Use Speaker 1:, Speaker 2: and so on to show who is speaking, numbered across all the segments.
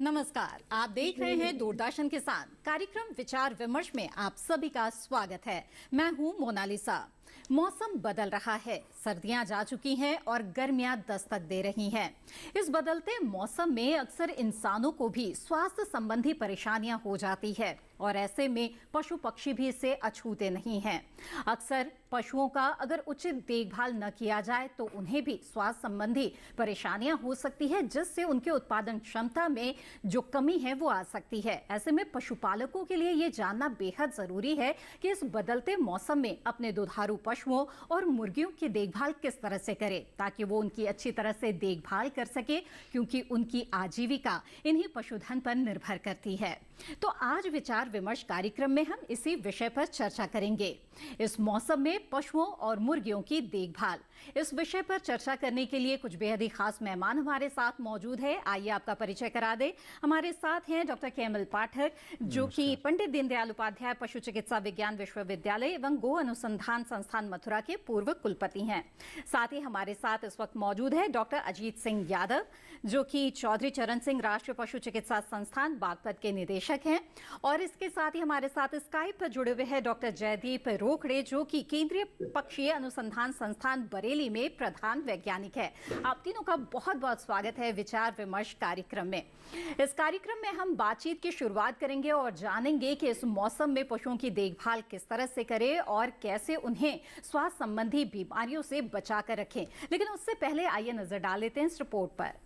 Speaker 1: नमस्कार, आप देख रहे हैं दूरदर्शन किसान कार्यक्रम विचार विमर्श में आप सभी का स्वागत है। मैं हूं मोनालिसा। मौसम बदल रहा है, सर्दियां जा चुकी हैं और गर्मियां दस्तक दे रही हैं। इस बदलते मौसम में अक्सर इंसानों को भी स्वास्थ्य संबंधी परेशानियां हो जाती है और ऐसे में पशु पक्षी भी इससे अछूते नहीं हैं। अक्सर पशुओं का अगर उचित देखभाल न किया जाए तो उन्हें भी स्वास्थ्य संबंधी परेशानियां हो सकती है, जिससे उनके उत्पादन क्षमता में जो कमी है वो आ सकती है। ऐसे में पशुपालकों के लिए ये जानना बेहद जरूरी है कि इस बदलते मौसम में अपने दुधारू पशुओं और मुर्गियों की देखभाल किस तरह से करें ताकि वो उनकी अच्छी तरह से देखभाल कर सके, क्योंकि उनकी आजीविका इन्हीं पशुधन पर निर्भर करती है। तो आज विचार विमर्श कार्यक्रम में हम इसी विषय पर चर्चा करेंगे। इस मौसम में पशुओं और मुर्गियों की देखभाल, इस विषय पर चर्चा करने के लिए कुछ बेहद ही खास मेहमान हमारे साथ मौजूद है। आइए आपका परिचय करा दे। हमारे साथ हैं डॉक्टर केमल पाठक, जो कि पंडित दीनदयाल उपाध्याय पशु चिकित्सा विज्ञान विश्वविद्यालय एवं गो अनुसंधान संस्थान मथुरा के पूर्व कुलपति हैं। साथ ही हमारे साथ इस वक्त मौजूद है डॉक्टर अजीत सिंह यादव, जो कि चौधरी चरण सिंह राष्ट्रीय पशु चिकित्सा संस्थान बागपत के निदेशक हैं। और इसके साथ ही हमारे साथ स्काइप पर जुड़े हुए हैं डॉक्टर जयदीप रोकड़े, जो कि केंद्रीय पक्षीय अनुसंधान संस्थान बरेली में प्रधान वैज्ञानिक है। आप तीनों का बहुत बहुत स्वागत है विचार विमर्श कार्यक्रम में। इस कार्यक्रम में हम बातचीत की शुरुआत करेंगे और जानेंगे कि इस मौसम में पशुओं की देखभाल किस तरह से करें और कैसे उन्हें स्वास्थ्य संबंधी बीमारियों से बचा कर रखें। लेकिन उससे पहले आइए नजर डाल लेते हैं इस रिपोर्ट पर।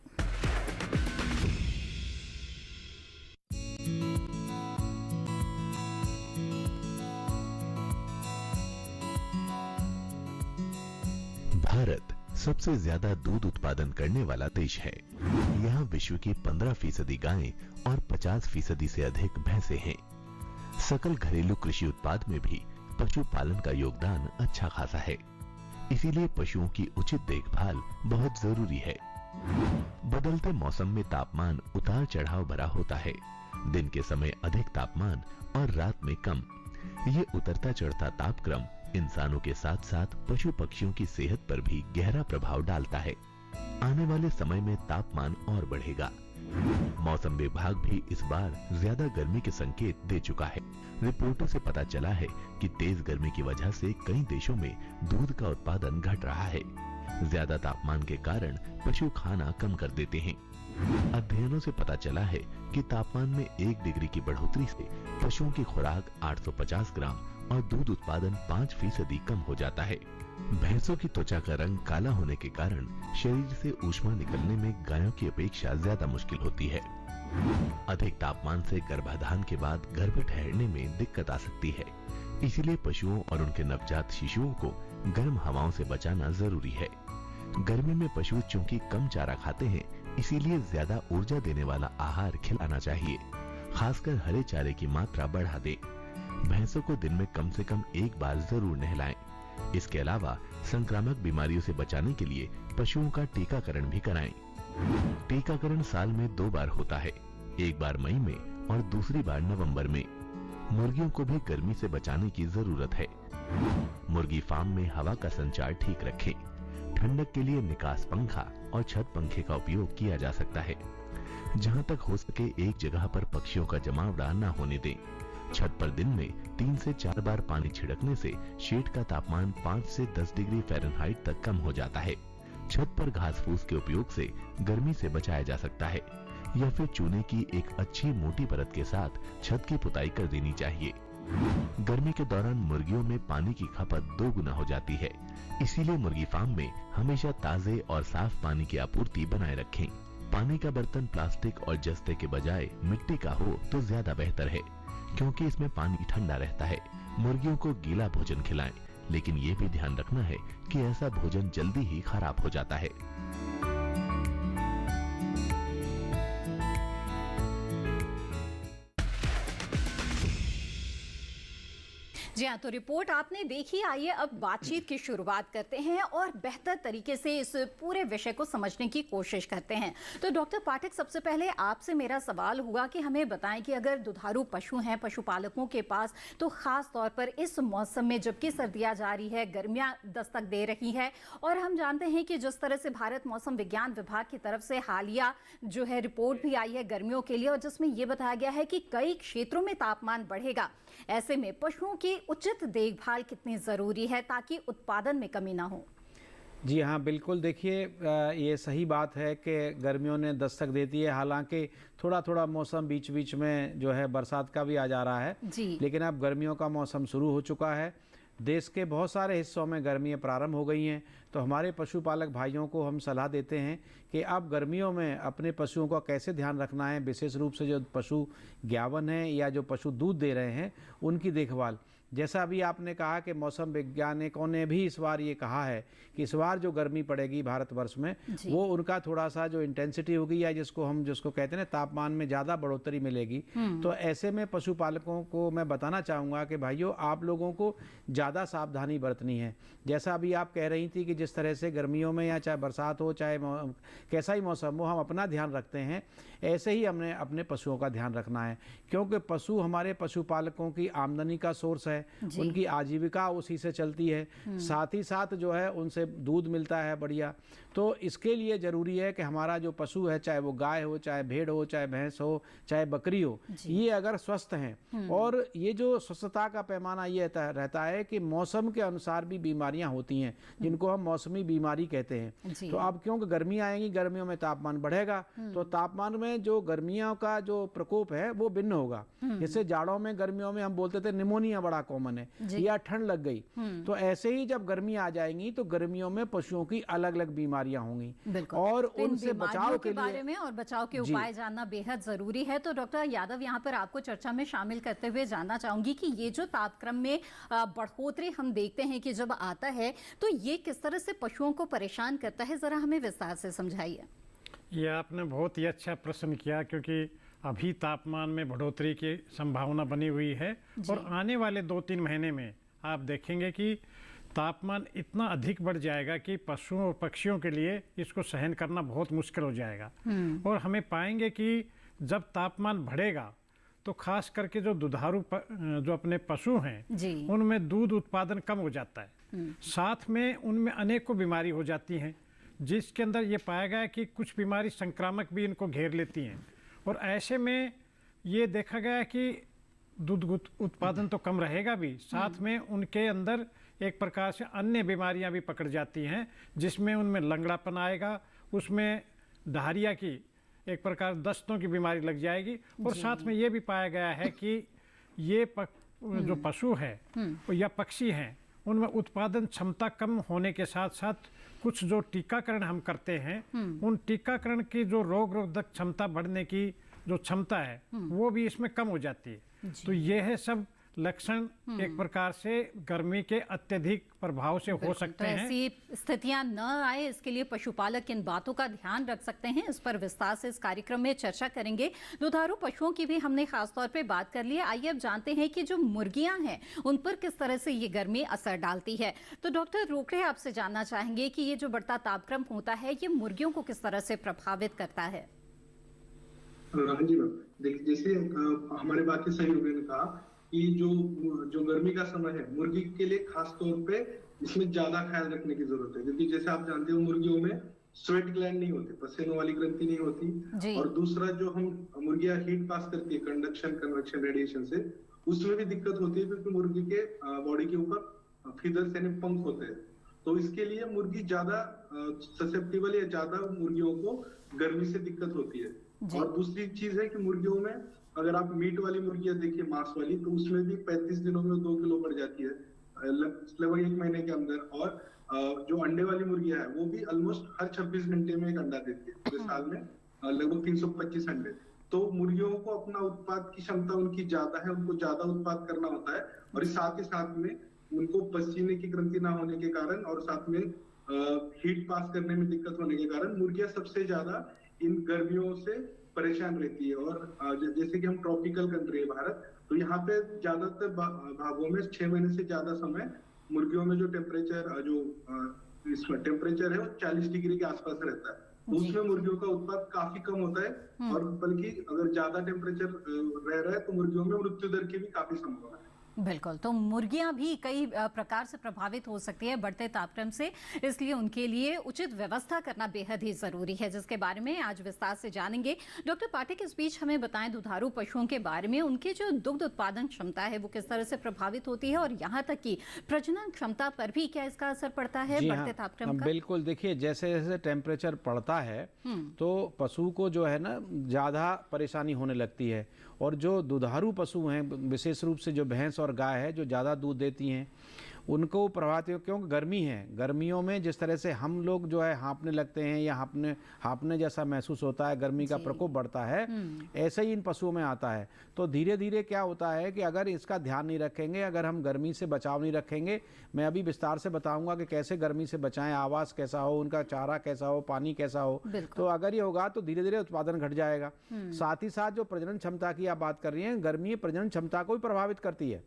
Speaker 2: भारत सबसे ज्यादा दूध उत्पादन करने वाला देश है। यहाँ विश्व की 15% गायें और 50% से अधिक भैंसे हैं। सकल घरेलू कृषि उत्पाद में भी पशुपालन का योगदान अच्छा खासा है। इसीलिए पशुओं की उचित देखभाल बहुत जरूरी है। बदलते मौसम में तापमान उतार चढ़ाव भरा होता है। दिन के समय अधिक तापमान और रात में कम। ये उतरता चढ़ता तापक्रम इंसानों के साथ साथ पशु पक्षियों की सेहत पर भी गहरा प्रभाव डालता है। आने वाले समय में तापमान और बढ़ेगा। मौसम विभाग भी इस बार ज्यादा गर्मी के संकेत दे चुका है। रिपोर्टों से पता चला है कि तेज गर्मी की वजह से कई देशों में दूध का उत्पादन घट रहा है। ज्यादा तापमान के कारण पशु खाना कम कर देते हैं। अध्ययनों से पता चला है कि तापमान में 1 डिग्री की बढ़ोतरी से पशुओं की खुराक 850 ग्राम और दूध उत्पादन 5% कम हो जाता है। भैंसों की त्वचा का रंग काला होने के कारण शरीर से ऊष्मा निकलने में गायों की अपेक्षा ज्यादा मुश्किल होती है। अधिक तापमान से गर्भाधान के बाद गर्भ ठहरने में दिक्कत आ सकती है। इसीलिए पशुओं और उनके नवजात शिशुओं को गर्म हवाओं से बचाना जरूरी है। गर्मी में पशु चूंकि कम चारा खाते हैं, इसीलिए ज्यादा ऊर्जा देने वाला आहार खिलाना चाहिए। खासकर हरे चारे की मात्रा बढ़ा दे। भैंसों को दिन में कम से कम 1 बार जरूर नहलाएं। इसके अलावा संक्रामक बीमारियों से बचाने के लिए पशुओं का टीकाकरण भी कराएं। टीकाकरण साल में 2 बार होता है, एक बार मई में और दूसरी बार नवंबर में। मुर्गियों को भी गर्मी से बचाने की जरूरत है। मुर्गी फार्म में हवा का संचार ठीक रखें। ठंडक के लिए निकास पंखा और छत पंखे का उपयोग किया जा सकता है। जहां तक हो सके एक जगह पर पक्षियों का जमावड़ा न होने दें। छत पर दिन में 3 से 4 बार पानी छिड़कने से शेड का तापमान 5 से 10 डिग्री फ़ारेनहाइट तक कम हो जाता है। छत पर घास फूस के उपयोग से गर्मी से बचाया जा सकता है, या फिर चूने की एक अच्छी मोटी परत के साथ छत की पुताई कर देनी चाहिए। गर्मी के दौरान मुर्गियों में पानी की खपत 2 गुना हो जाती है। इसीलिए मुर्गी फार्म में हमेशा ताजे और साफ पानी की आपूर्ति बनाए रखें। पानी का बर्तन प्लास्टिक और जस्ते के बजाय मिट्टी का हो तो ज्यादा बेहतर है, क्योंकि इसमें पानी ठंडा रहता है। मुर्गियों को गीला भोजन खिलाएं, लेकिन ये भी ध्यान रखना है कि ऐसा भोजन जल्दी ही खराब हो जाता है।
Speaker 1: जी हाँ, तो रिपोर्ट आपने देखी। आइए अब बातचीत की शुरुआत करते हैं और बेहतर तरीके से इस पूरे विषय को समझने की कोशिश करते हैं। तो डॉक्टर पाठक, सबसे पहले आपसे मेरा सवाल होगा कि हमें बताएं कि अगर दुधारू पशु हैं पशुपालकों के पास, तो खास तौर पर इस मौसम में जबकि सर्दियां जारी है, गर्मियां दस्तक दे रही है और हम जानते हैं कि जिस तरह से भारत मौसम विज्ञान विभाग की तरफ से हालिया जो है रिपोर्ट भी आई है गर्मियों के लिए, और जिसमें यह बताया गया है कि कई क्षेत्रों में तापमान बढ़ेगा। ऐसे में पशुओं की उचित देखभाल कितनी जरूरी है ताकि उत्पादन में कमी ना हो?
Speaker 3: जी हाँ, बिल्कुल। देखिए, ये सही बात है कि गर्मियों ने दस्तक देती है। हालांकि थोड़ा थोड़ा मौसम बीच बीच में जो है बरसात का भी आ जा रहा है
Speaker 1: जी।
Speaker 3: लेकिन अब गर्मियों का मौसम शुरू हो चुका है। देश के बहुत सारे हिस्सों में गर्मियाँ प्रारंभ हो गई हैं। तो हमारे पशुपालक भाइयों को हम सलाह देते हैं कि अब गर्मियों में अपने पशुओं का कैसे ध्यान रखना है, विशेष रूप से जो पशु ज्ञावन हैं या जो पशु दूध दे रहे हैं उनकी देखभाल। जैसा अभी आपने कहा कि मौसम वैज्ञानिकों ने भी इस बार ये कहा है कि इस बार जो गर्मी पड़ेगी भारतवर्ष में, वो उनका थोड़ा सा जो इंटेंसिटी होगी या जिसको कहते हैं ना तापमान में ज़्यादा बढ़ोतरी मिलेगी। तो ऐसे में पशुपालकों को मैं बताना चाहूँगा कि भाइयों, आप लोगों को ज़्यादा सावधानी बरतनी है। जैसा अभी आप कह रही थी कि जिस तरह से गर्मियों में या चाहे बरसात हो चाहे कैसा ही मौसम हो, हम अपना ध्यान रखते हैं, ऐसे ही हमने अपने पशुओं का ध्यान रखना है। क्योंकि पशु हमारे पशुपालकों की आमदनी का सोर्स है, उनकी आजीविका उसी से चलती है। साथ ही साथ जो है उनसे दूध मिलता है बढ़िया। तो इसके लिए ज़रूरी है कि हमारा जो पशु है, चाहे वो गाय हो, चाहे भेड़ हो, चाहे भैंस हो, चाहे बकरी हो, ये अगर स्वस्थ हैं, और ये जो स्वस्थता का पैमाना ये रहता है कि मौसम के अनुसार भी बीमारियां होती हैं जिनको हम मौसमी बीमारी कहते हैं। तो अब क्योंकि गर्मी आएंगी, गर्मियों में तापमान बढ़ेगा, तो तापमान में जो गर्मियों का जो प्रकोप है वो भिन्न होगा। जैसे जाड़ों में गर्मियों में हम बोलते थे निमोनिया बड़ा कॉमन है या ठंड लग गई, तो ऐसे ही जब गर्मी आ जाएंगी तो गर्मियों में पशुओं की अलग अलग बीमारियां होंगी और
Speaker 1: तो
Speaker 3: उनसे बचाव के
Speaker 1: बारे में और बचाव के उपाय जानना बेहद जरूरी है। तो डॉक्टर यादव, यहाँ पर आपको चर्चा में शामिल करते हुए जानना चाहूंगी कि ये जो तापक्रम में बढ़ोतरी हम देखते हैं कि जब आता है, तो ये किस तरह से पशुओं को परेशान करता है, जरा हमें विस्तार से समझाइए।
Speaker 4: ये आपने बहुत ही अच्छा प्रश्न किया, क्योंकि अभी तापमान में बढ़ोतरी की संभावना बनी हुई है और आने वाले 2-3 महीने में आप देखेंगे कि तापमान इतना अधिक बढ़ जाएगा कि पशुओं और पक्षियों के लिए इसको सहन करना बहुत मुश्किल हो जाएगा। और हमें पाएंगे कि जब तापमान बढ़ेगा तो खास करके जो दुधारू जो अपने पशु हैं उनमें दूध उत्पादन कम हो जाता है, साथ में उनमें अनेकों बीमारी हो जाती हैं, जिसके अंदर ये पाया गया कि कुछ बीमारी संक्रामक भी इनको घेर लेती हैं। और ऐसे में ये देखा गया कि दूध उत्पादन तो कम रहेगा भी, साथ में उनके अंदर एक प्रकार से अन्य बीमारियां भी पकड़ जाती हैं, जिसमें उनमें लंगड़ापन आएगा, उसमें डायरिया की एक प्रकार दस्तों की बीमारी लग जाएगी। और साथ में ये भी पाया गया है कि ये जो पशु है या पक्षी हैं उनमें उत्पादन क्षमता कम होने के साथ साथ कुछ जो टीकाकरण हम करते हैं उन टीकाकरण की जो रोग रोधक क्षमता बढ़ने की जो क्षमता है वो भी इसमें कम हो जाती है। तो ये है सब लक्षण एक प्रकार से गर्मी के अत्यधिक प्रभाव से हो सकते हैं।
Speaker 1: ऐसी स्थितियां न आए, इसके लिए पशुपालक किन बातों का ध्यान रख सकते हैं, इस पर विस्तार से इस कार्यक्रम में चर्चा करेंगे। दुधारू पशुओं की भी हमने खासतौर पे बात कर ली है। आइए अब जानते हैं कि जो मुर्गियां हैं उन पर किस तरह से ये गर्मी असर डालती है। तो डॉक्टर रोकड़े, आपसे जानना चाहेंगे कि ये जो बढ़ता तापक्रम होता है ये मुर्गियों को किस तरह से प्रभावित करता है?
Speaker 5: हाँ जी मैम, देखिए जैसे हमारे बाकी सहयोगियों ने कहा कि जो गर्मी का समय है मुर्गी के लिए खास तौर पे इसमें ज्यादा ख्याल रखने की जरूरत है, क्योंकि जैसे आप जानते हो मुर्गियों में स्वेट ग्लैंड नहीं होते, पसीनों वाली ग्रंथि नहीं होती। और दूसरा जो हम मुर्गियां हीट पास करती है कंडक्शन कन्वेक्शन रेडिएशन से, उसमें भी दिक्कत होती है क्योंकि मुर्गी के बॉडी के ऊपर फीदर्स यानी पंख होते हैं। तो इसके लिए मुर्गी ज्यादा ससेप्टेबल या ज्यादा मुर्गियों को गर्मी से दिक्कत होती है। और दूसरी चीज है कि मुर्गियों में अगर आप मीट वाली मुर्गियां देखिए, मांस वाली, तो उसमें भी 35 दिनों में 2 किलो बढ़ जाती है लगभग 1 महीने के अंदर। और जो अंडे वाली मुर्गियां है वो भी ऑलमोस्ट हर 26 घंटे में एक अंडा देती है, पूरे साल में लगभग 325 अंडे। तो मुर्गियों को अपना उत्पाद की क्षमता उनकी ज्यादा है, उनको ज्यादा उत्पाद करना होता है। और साथ ही साथ में उनको पसीने की ग्रंथि ना होने के कारण और साथ में हीट पास करने में दिक्कत होने के कारण मुर्गियां सबसे ज्यादा इन गर्मियों से परेशान रहती है। और जैसे कि हम ट्रॉपिकल कंट्री है भारत, तो यहाँ पे ज्यादातर भागों में 6 महीने से ज्यादा समय मुर्गियों में जो टेम्परेचर इसमें टेम्परेचर है वो 40 डिग्री के आसपास रहता है, तो उसमें मुर्गियों का उत्पाद काफी कम होता है, और बल्कि अगर ज्यादा टेम्परेचर रह रहा है तो मुर्गियों में मृत्यु दर की भी काफी संभावना है।
Speaker 1: बिल्कुल, तो मुर्गियां भी कई प्रकार से प्रभावित हो सकती है बढ़ते तापक्रम से, इसलिए उनके लिए उचित व्यवस्था करना बेहद ही जरूरी है, जिसके बारे में आज विस्तार से जानेंगे। डॉक्टर पाठक, इस बीच हमें बताएं दुधारू पशुओं के बारे में, उनकी जो दुग्ध उत्पादन क्षमता है वो किस तरह से प्रभावित होती है, और यहाँ तक कि प्रजनन क्षमता पर भी क्या इसका असर पड़ता है बढ़ते तापक्रम का?
Speaker 3: बिल्कुल, देखिए जैसे जैसे टेम्परेचर बढ़ता है तो पशु को जो है ना ज़्यादा परेशानी होने लगती है, और जो दुधारू पशु हैं, विशेष रूप से जो भैंस और गाय है जो ज़्यादा दूध देती हैं, उनको प्रभावित, क्योंकि गर्मी है, गर्मियों में जिस तरह से हम लोग जो है हाँफने लगते हैं या हाँफने जैसा महसूस होता है, गर्मी का प्रकोप बढ़ता है, ऐसे ही इन पशुओं में आता है। तो धीरे धीरे क्या होता है कि अगर इसका ध्यान नहीं रखेंगे, अगर हम गर्मी से बचाव नहीं रखेंगे, मैं अभी विस्तार से बताऊंगा कि कैसे गर्मी से बचाएं, आवास कैसा हो, उनका चारा कैसा हो, पानी कैसा हो, तो अगर ये होगा तो धीरे धीरे उत्पादन घट जाएगा। साथ ही साथ जो प्रजनन क्षमता की आप बात कर रही हैं, गर्मी प्रजनन क्षमता को भी प्रभावित करती है।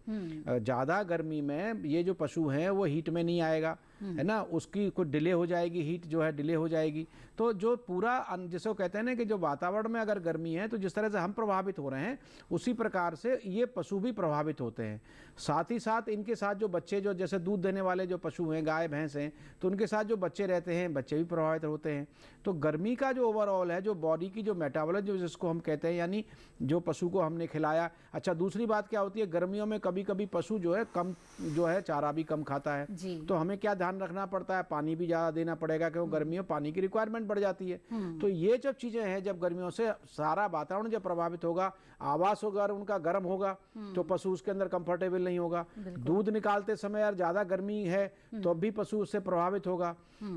Speaker 3: ज़्यादा गर्मी में ये जो पशु हैं वो हीट में नहीं आएगा, है ना, उसकी कुछ डिले हो जाएगी, हीट जो है डिले हो जाएगी। तो जो पूरा जिसे वो कहते हैं ना कि जो वातावरण में अगर गर्मी है तो जिस तरह से हम प्रभावित हो रहे हैं उसी प्रकार से ये पशु भी प्रभावित होते हैं। साथ ही साथ इनके साथ जो बच्चे, जो जैसे दूध देने वाले जो पशु हैं, गाय भैंस हैं, तो उनके साथ जो बच्चे रहते हैं, बच्चे भी प्रभावित होते हैं। तो गर्मी का जो ओवरऑल है, जो बॉडी की जो मेटाबॉलिज्म जिसको हम कहते हैं, यानी जो पशु को हमने खिलाया। अच्छा, दूसरी बात क्या होती है, गर्मियों में कभी कभी पशु जो है कम जो है चारा भी कम खाता है, तो हमें क्या ध्यान रखना पड़ता है, पानी भी ज़्यादा देना पड़ेगा, क्योंकि गर्मियों पानी की रिक्वायरमेंट बढ़ जाती है। तो ये जब चीज़ें हैं, जब गर्मियों से सारा वातावरण जब प्रभावित होगा, आवास होगा उनका गर्म होगा, तो पशु उसके अंदर कंफर्टेबल नहीं होगा। दूध निकालते समय यार ज़्यादा गर्मी है तो भी पशु उससे प्रभावित होगा।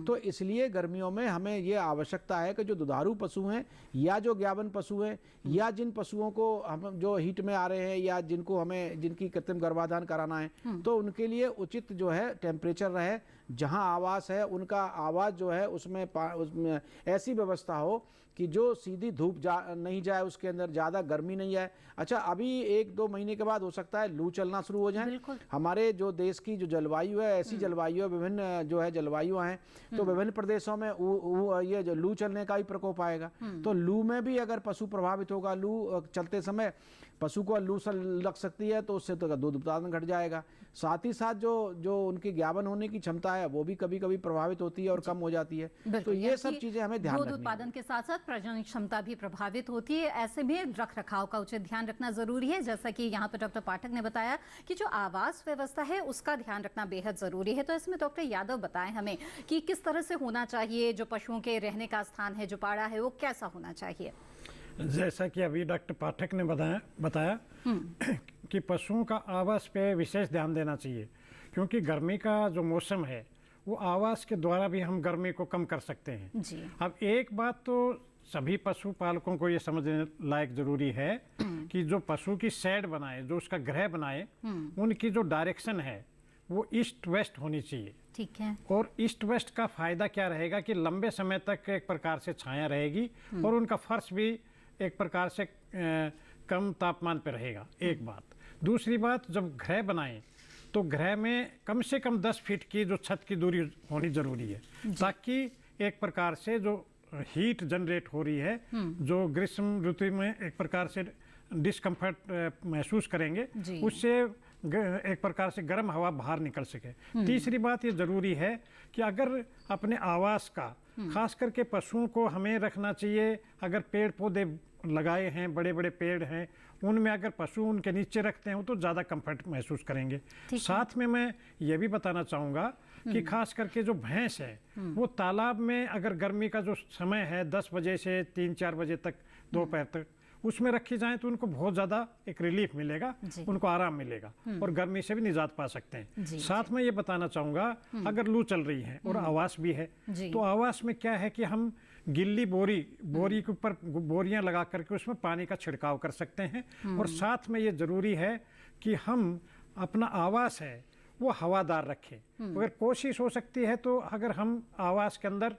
Speaker 3: तो इसलिए गर्मियों में हमें ये आवश्यकता है कि जो दुधारू पशु हैं या जो ज्ञावन पशु हैं या जिन पशुओं को हम जो हीट में आ रहे हैं या जिनकी कृत्रिम गर्भाधान कराना है, तो उनके लिए उचित जो है टेम्परेचर रहे, जहां आवास है उनका आवास जो है उसमें ऐसी व्यवस्था हो कि जो सीधी धूप नहीं जाए, उसके अंदर ज़्यादा गर्मी नहीं आए। अच्छा, अभी 1-2 महीने के बाद हो सकता है लू चलना शुरू हो जाए। हमारे जो देश की जो जलवायु है, ऐसी जलवायु है, विभिन्न जो है जलवायु हैं, तो विभिन्न प्रदेशों में ये जो लू चलने का ही प्रकोप आएगा। तो लू में भी अगर पशु प्रभावित होगा, लू चलते समय पशु को लू लग सकती है, तो उससे तो दूध उत्पादन घट जाएगा। साथ ही साथ जो उनकी ज्ञापन होने की क्षमता है वो भी कभी कभी प्रभावित होती है और कम हो जाती है। तो ये सब चीजें हमें ध्यान रखनी है।
Speaker 1: दूध उत्पादन के साथ साथ प्रजनन क्षमता भी प्रभावित होती है, ऐसे में रख रखाव का उचित ध्यान रखना जरूरी है। जैसा कि यहाँ पर डॉक्टर पाठक ने बताया कि जो आवास व्यवस्था है उसका ध्यान रखना बेहद जरूरी है। तो इसमें डॉक्टर यादव बताएं हमें कि किस तरह से होना चाहिए, जो पशुओं के रहने का स्थान है, जो पाड़ा है, वो कैसा होना चाहिए।
Speaker 4: जैसा कि अभी डॉक्टर पाठक ने बताया कि पशुओं का आवास पे विशेष ध्यान देना चाहिए, क्योंकि गर्मी का जो मौसम है वो आवास के द्वारा भी हम गर्मी को कम कर सकते हैं जी। अब एक बात तो सभी पशु पालकों को ये समझने लायक जरूरी है कि जो पशु की शेड बनाए, जो उसका गृह बनाए, उनकी जो डायरेक्शन है वो ईस्ट वेस्ट होनी चाहिए।
Speaker 1: ठीक है।
Speaker 4: और ईस्ट वेस्ट का फायदा क्या रहेगा कि लंबे समय तक एक प्रकार से छाया रहेगी और उनका फर्श भी एक प्रकार से कम तापमान पर रहेगा, एक बात। दूसरी बात, जब गृह बनाएं तो गृह में कम से कम 10 फीट की जो छत की दूरी होनी जरूरी है, ताकि एक प्रकार से जो हीट जनरेट हो रही है, जो ग्रीष्म ऋतु में एक प्रकार से डिस्कम्फर्ट महसूस करेंगे, उससे एक प्रकार से गर्म हवा बाहर निकल सके। तीसरी बात ये जरूरी है कि अगर अपने आवास का, खास करके पशुओं को हमें रखना चाहिए, अगर पेड़ पौधे लगाए हैं, बड़े बड़े पेड़ हैं, उनमें अगर पशु उनके नीचे रखते हैं तो ज़्यादा कंफर्ट महसूस करेंगे। साथ में मैं ये भी बताना चाहूँगा कि खास करके जो भैंस है वो तालाब में अगर गर्मी का जो समय है 10 बजे से 3-4 बजे तक दोपहर तक उसमें रखी जाए तो उनको बहुत ज़्यादा एक रिलीफ मिलेगा, उनको आराम मिलेगा और गर्मी से भी निजात पा सकते हैं। साथ में ये बताना चाहूँगा, अगर लू चल रही है और आवास भी है, तो आवास में क्या है कि हम गिल्ली बोरी के ऊपर बोरियां लगा करके उसमें पानी का छिड़काव कर सकते हैं। और साथ में ये ज़रूरी है कि हम अपना आवास है वो हवादार रखें। अगर कोशिश हो सकती है तो अगर हम आवास के अंदर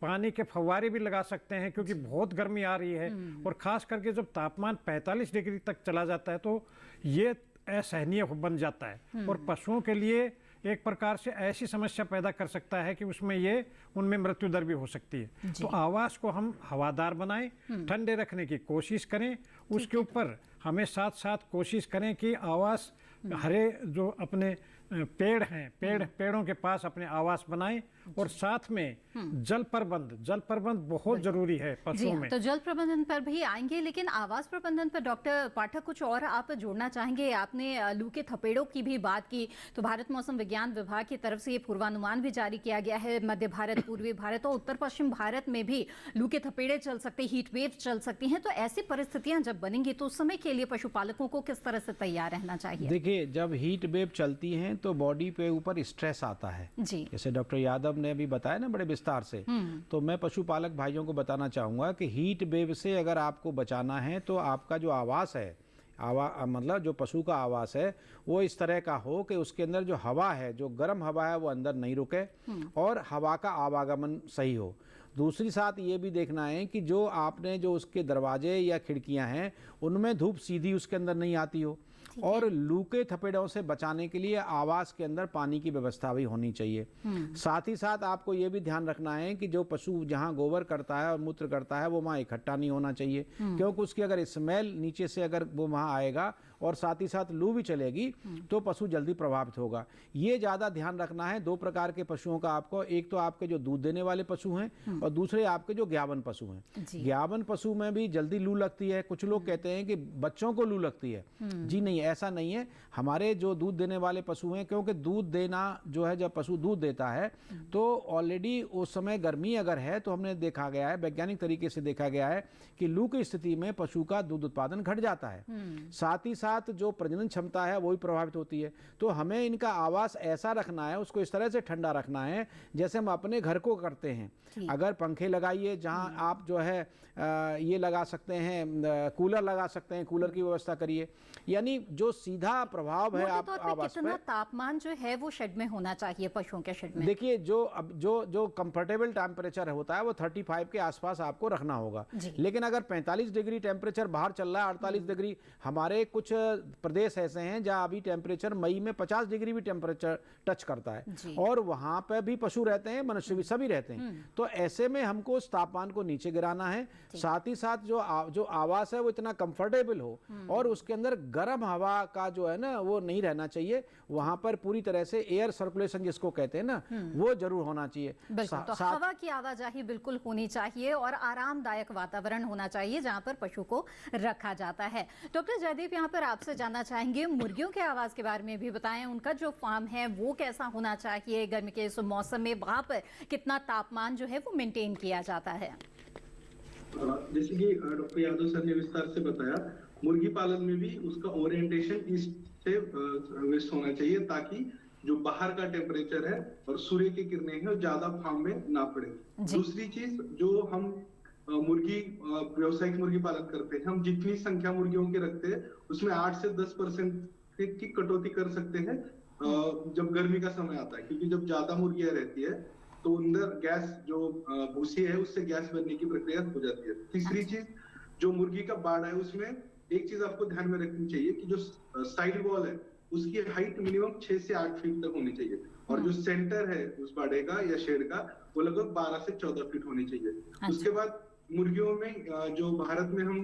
Speaker 4: पानी के फव्वारे भी लगा सकते हैं, क्योंकि बहुत गर्मी आ रही है। और ख़ास करके जब तापमान 45 डिग्री तक चला जाता है तो ये असहनीय बन जाता है और पशुओं के लिए एक प्रकार से ऐसी समस्या पैदा कर सकता है कि उनमें मृत्यु दर भी हो सकती है। तो आवास को हम हवादार बनाएं, ठंडे रखने की कोशिश करें। उसके ऊपर हमें साथ साथ कोशिश करें कि आवास हरे जो अपने पेड़ हैं, पेड़ों के पास अपने आवास बनाएं। और साथ में जल प्रबंध बहुत जरूरी है पशुओं में।
Speaker 1: तो जल प्रबंधन पर भी आएंगे, लेकिन आवास प्रबंधन पर डॉक्टर पाठक कुछ और आप जोड़ना चाहेंगे? आपने लू के थपेड़ों की भी बात की, तो भारत मौसम विज्ञान विभाग की तरफ से ये पूर्वानुमान भी जारी किया गया है। मध्य भारत, पूर्वी भारत और उत्तर पश्चिम भारत में भी लू के थपेड़े चल सकते, हीट वेव चल सकती हैं। तो ऐसी परिस्थितियां जब बनेंगी तो उस समय के लिए पशुपालकों को किस तरह से तैयार रहना चाहिए?
Speaker 3: देखिए, जब हीट वेव चलती हैं तो बॉडी पे ऊपर स्ट्रेस आता है
Speaker 1: जी।
Speaker 3: जैसे डॉक्टर यादव ने भी बताया ना बड़े विस्तार से। तो मैं पशुपालक भाइयों को बताना चाहूँगा कि हीट वेव से अगर आपको बचाना है तो आपका जो आवास है, मतलब जो पशु का आवास है वो इस तरह का हो कि उसके अंदर जो हवा है, जो गर्म हवा है वो अंदर नहीं रुके और हवा का आवागमन सही हो। दूसरी साथ ये भी देखना है कि जो आपने जो उसके दरवाजे या खिड़कियां हैं उनमें धूप सीधी उसके अंदर नहीं आती हो। और लू के थपेड़ों से बचाने के लिए आवास के अंदर पानी की व्यवस्था भी होनी चाहिए। साथ ही साथ आपको ये भी ध्यान रखना है कि जो पशु जहाँ गोबर करता है और मूत्र करता है वो वहाँ इकट्ठा नहीं होना चाहिए, क्योंकि उसकी अगर स्मेल नीचे से अगर वो वहाँ आएगा और साथ ही साथ लू भी चलेगी तो पशु जल्दी प्रभावित होगा। ये ज़्यादा ध्यान रखना है। दो प्रकार के पशुओं का आपको, एक तो आपके जो दूध देने वाले पशु हैं और दूसरे आपके जो ज्ञावन पशु हैं। ज्ञावन पशु में भी जल्दी लू लगती है। कुछ लोग कहते हैं कि बच्चों को लू लगती है, जी नहीं, ऐसा नहीं है। हमारे जो दूध देने वाले पशु हैं, क्योंकि दूध देना जो है, जब पशु दूध देता है तो ऑलरेडी उस समय गर्मी अगर है तो हमने देखा गया है, वैज्ञानिक तरीके से देखा गया है कि लू की स्थिति में पशु का दूध उत्पादन घट जाता है। साथ ही साथ जो प्रजनन क्षमता है वो भी प्रभावित होती है। तो हमें इनका आवास ऐसा रखना है, उसको इस तरह से ठंडा रखना है जैसे हम अपने घर को करते हैं। अगर पंखे लगाइए, जहां आप जो है ये लगा सकते हैं, कूलर लगा सकते हैं, कूलर की व्यवस्था करिए। यानी जो सीधा प्रभाव है आप आवास
Speaker 1: कितना
Speaker 3: पे।
Speaker 1: तापमान जो है वो शेड में होना चाहिए, पशुओं के शेड में?
Speaker 3: देखिए, जो कंफर्टेबल टेम्परेचर होता है वो 35 के आसपास आपको रखना होगा। लेकिन अगर 45 डिग्री टेम्परेचर बाहर चल रहा है, 48 डिग्री, हमारे कुछ प्रदेश ऐसे हैं जहां अभी टेम्परेचर मई में 50 डिग्री भी टेम्परेचर टच करता है और वहां पर भी पशु रहते हैं, मनुष्य भी, सभी रहते हैं। तो ऐसे में हमको उस तापमान को नीचे गिराना है। साथ ही साथ जो आवास है वो इतना कंफर्टेबल हो और उसके अंदर गर्म हवा का जो है ना वो नहीं रहना चाहिए। वहां पर पूरी तरह से एयर सर्कुलेशन जिसको कहते हैं ना, वो जरूर होना चाहिए।
Speaker 1: तो हवा की आवाजाही बिल्कुल होनी चाहिए और आरामदायक वातावरण होना चाहिए जहां पर पशु को रखा जाता है। डॉक्टर जयदीप, यहाँ पर आपसे जानना चाहेंगे, मुर्गियों के आवास के बारे में भी बताएं। उनका जो फार्म है वो कैसा होना चाहिए? गर्मी के इस मौसम में वहां पर कितना तापमान जो है वो मेंटेन किया जाता है?
Speaker 5: जैसे कि डॉक्टर यादव सर ने विस्तार से बताया, मुर्गी पालन में भी उसका ओरिएंटेशन ईस्ट से वेस्ट होना चाहिए ताकि जो बाहर का टेम्परेचर है और सूर्य की किरणें हैं वो ज्यादा फार्म में ना पड़े। दूसरी चीज, जो हम व्यावसायिक मुर्गी पालन करते हैं, हम जितनी संख्या मुर्गियों की रखते हैं उसमें 8 से 10% की कटौती कर सकते हैं जब गर्मी का समय आता है, क्योंकि जब ज्यादा मुर्गियां रहती है तो अंदर गैस जो भूसी है उससे गैस बनने की प्रक्रिया हो जाती है। तीसरी चीज, जो मुर्गी का बाड़ा है उसमें एक चीज आपको ध्यान में रखनी चाहिए कि जो साइड वॉल है उसकी हाइट मिनिमम 6 से 8 फीट तक होनी चाहिए और जो सेंटर है उस बाड़े का या शेड का वो लगभग 12 से 14 फीट होनी चाहिए। उसके बाद मुर्गियों में जो भारत में हम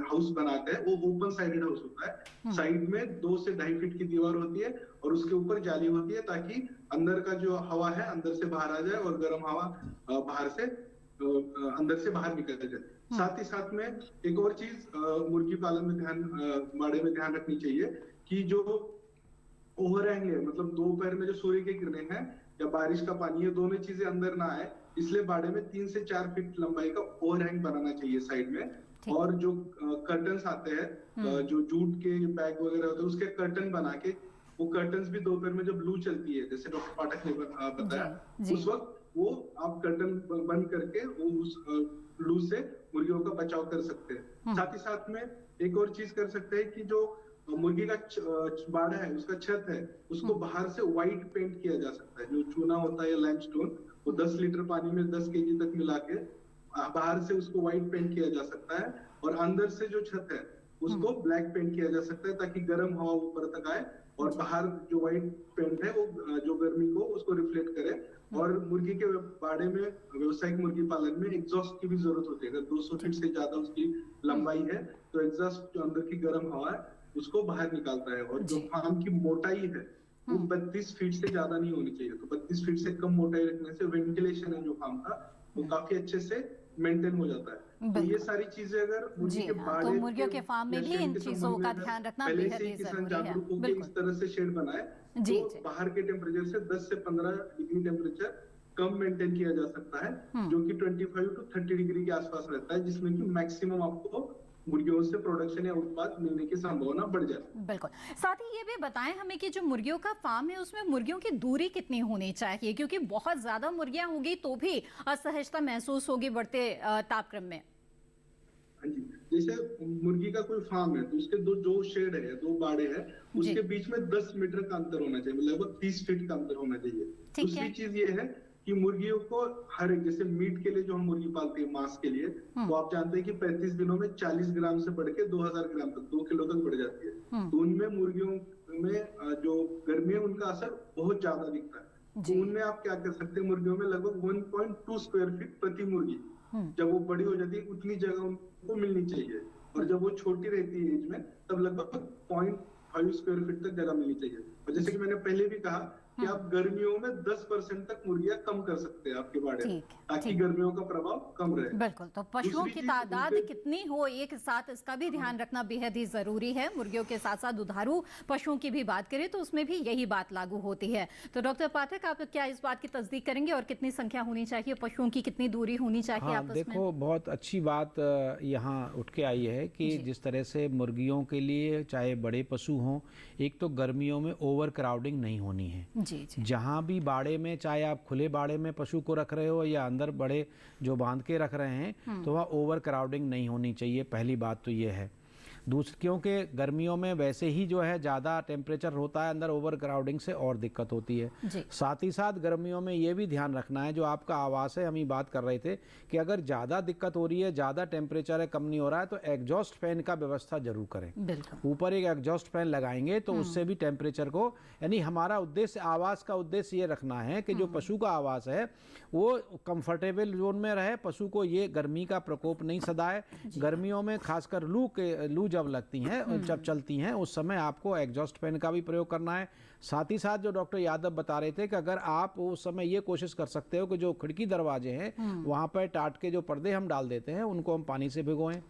Speaker 5: हाउस बनाते हैं वो ओपन साइडेड हाउस होता है। साइड में 2 से 2.5 फीट की दीवार होती है और उसके ऊपर जाली होती है ताकि अंदर का जो हवा है अंदर से बाहर आ जाए और गर्म हवा बाहर से अंदर से बाहर निकल जाए। साथ ही साथ में एक और चीज मुर्गी पालन में बाड़े में ध्यान रखनी चाहिए कि जो ओवरहैंग है, मतलब दोपहर में जो सूर्य की किरणें हैं या बारिश का पानी है, दोनों चीजें अंदर ना आए, इसलिए बाड़े में 3 से 4 फीट लंबाई का ओवरहैंग बनाना चाहिए साइड में। और जो कर्टन्स आते हैं, जो जूट के बैग वगैरह होते हैं, उसके कर्टन बना के, वो कर्टन्स भी दोपहर में जब लू चलती है, जैसे डॉक्टर पाठक ने बताया, उस वक्त वो आप कर्टन बंद करके वो उस लू से मुर्गियों का बचाव कर सकते हैं। साथ ही साथ में एक और चीज कर सकते हैं कि जो मुर्गी का बाड़ा है, उसका छत है, उसको बाहर से व्हाइट पेंट किया जा सकता है। जो चूना होता है या लाइमस्टोन, वो 10 लीटर पानी में 10 केजी तक मिला के बाहर से उसको व्हाइट पेंट किया जा सकता है और अंदर से जो छत है उसको ब्लैक पेंट किया जा सकता है ताकि गर्म हवा ऊपर तक आए और बाहर जो व्हाइट पेंट है वो जो गर्मी को उसको रिफ्लेक्ट करे। और मुर्गी के बाड़े में व्यावसायिक मुर्गी पालन में एग्जॉस्ट की भी जरूरत होती है। अगर 200 फीट से ज्यादा उसकी लंबाई है तो एग्जॉस्ट जो अंदर की गर्म हवा है उसको बाहर निकालता है। और जो फार्म की मोटाई है वो 32 फीट से ज्यादा नहीं होनी चाहिए। तो 32 फीट से कम मोटाई रखने से वेंटिलेशन है जो फार्म का वो काफी अच्छे से मेंटेन हो जाता है। तो ये सारी चीजें अगर मुर्गी के बाड़े
Speaker 1: तो मुर्गियों के फार्म में भी इन चीजों का ध्यान रखना बेहद ही जरूरी है।
Speaker 5: बिल्कुल इस तरह से शेड बनाए तो बाहर के टेम्परेचर से 10 से 15 डिग्री टेम्परेचर कम मेंटेन किया जा सकता है, जो कि 25 to 30 डिग्री के आसपास रहता है, जिसमें कि मैक्सिमम आपको मुर्गियों से प्रोडक्शन या उत्पाद मिलने की संभावना बढ़ जाए।
Speaker 1: बिल्कुल। साथ ही ये भी बताएं हमें कि जो मुर्गियों का फार्म है उसमें मुर्गियों की दूरी कितनी होनी चाहिए, क्योंकि बहुत ज्यादा मुर्गियां होगी तो भी असहजता महसूस होगी बढ़ते तापक्रम में।
Speaker 5: हाँ जी, जैसे मुर्गी का कोई फार्म है तो उसके दो शेड है, 2 बाड़े हैं, उसके बीच में 10 मीटर का अंतर होना चाहिए, लगभग 30 फीट का अंतर होना चाहिए। दूसरी चीज ये है कि मुर्गियों को हर एक, जैसे मीट के लिए जो हम मुर्गी पालते हैं मांस के लिए, तो आप जानते हैं कि 35 दिनों में 40 ग्राम से बढ़ के 2000 ग्राम तक 2 किलो तक बढ़ जाती है। तो उनमें मुर्गियों में जो गर्मी है उनका असर बहुत ज्यादा दिखता है। तो उनमें आप क्या कर सकते हैं, मुर्गियों में लगभग 1.2 स्क्वायर फीट प्रति मुर्गी, जब वो बड़ी हो जाती है उतनी जगह उनको मिलनी चाहिए। और जब वो छोटी रहती है एज में तब लगभग 0.5 स्क्वायर फीट तक जगह मिलनी चाहिए। और जैसे कि मैंने पहले भी कहा कि आप गर्मियों में 10% तक मुर्गियां कम कर सकते हैं आपके बाड़े में, ताकि गर्मियों का प्रभाव कम रहे।
Speaker 1: बिल्कुल। तो पशुओं की तादाद कितनी हो एक साथ, इसका भी ध्यान रखना बेहद ही जरूरी है। मुर्गियों के साथ साथ दुधारू पशुओं की भी बात करें तो उसमें भी यही बात लागू होती है। तो डॉक्टर पाठक, आप क्या इस बात की तस्दीक करेंगे और कितनी संख्या होनी चाहिए, पशुओं की कितनी दूरी होनी चाहिए आपस में?
Speaker 3: देखो, बहुत अच्छी बात यहाँ उठ के आई है कि जिस तरह से मुर्गियों के लिए चाहे बड़े पशु हों, एक तो गर्मियों में ओवर क्राउडिंग नहीं होनी है। जहाँ भी बाड़े में, चाहे आप खुले बाड़े में पशु को रख रहे हो या अंदर बड़े जो बांध के रख रहे हैं, तो वहाँ ओवर क्राउडिंग नहीं होनी चाहिए। पहली बात तो ये है। दूसरी, क्योंकि गर्मियों में वैसे ही जो है ज़्यादा टेम्परेचर होता है, अंदर ओवर क्राउडिंग से और दिक्कत होती है। साथ ही साथ गर्मियों में ये भी ध्यान रखना है, जो आपका आवास है, हम ही बात कर रहे थे कि अगर ज़्यादा दिक्कत हो रही है, ज़्यादा टेम्परेचर है, कम नहीं हो रहा है, तो एग्जॉस्ट फैन का व्यवस्था जरूर करें। ऊपर एक एग्जॉस्ट फैन लगाएंगे तो उससे भी टेम्परेचर को, यानी हमारा उद्देश्य, आवास का उद्देश्य ये रखना है कि जो पशु का आवास है वो कंफर्टेबल जोन में रहे, पशु को ये गर्मी का प्रकोप नहीं सताए। गर्मियों में खासकर लू जब लगती हैं, जब चलती हैं, उस समय आपको एग्जॉस्ट फैन का भी प्रयोग करना है। साथ ही साथ जो डॉक्टर यादव बता रहे थे कि अगर आप उस समय ये कोशिश कर सकते हो कि जो खिड़की दरवाजे हैं वहाँ पर टाट के जो पर्दे हम डाल देते हैं उनको हम पानी से भिगोएं,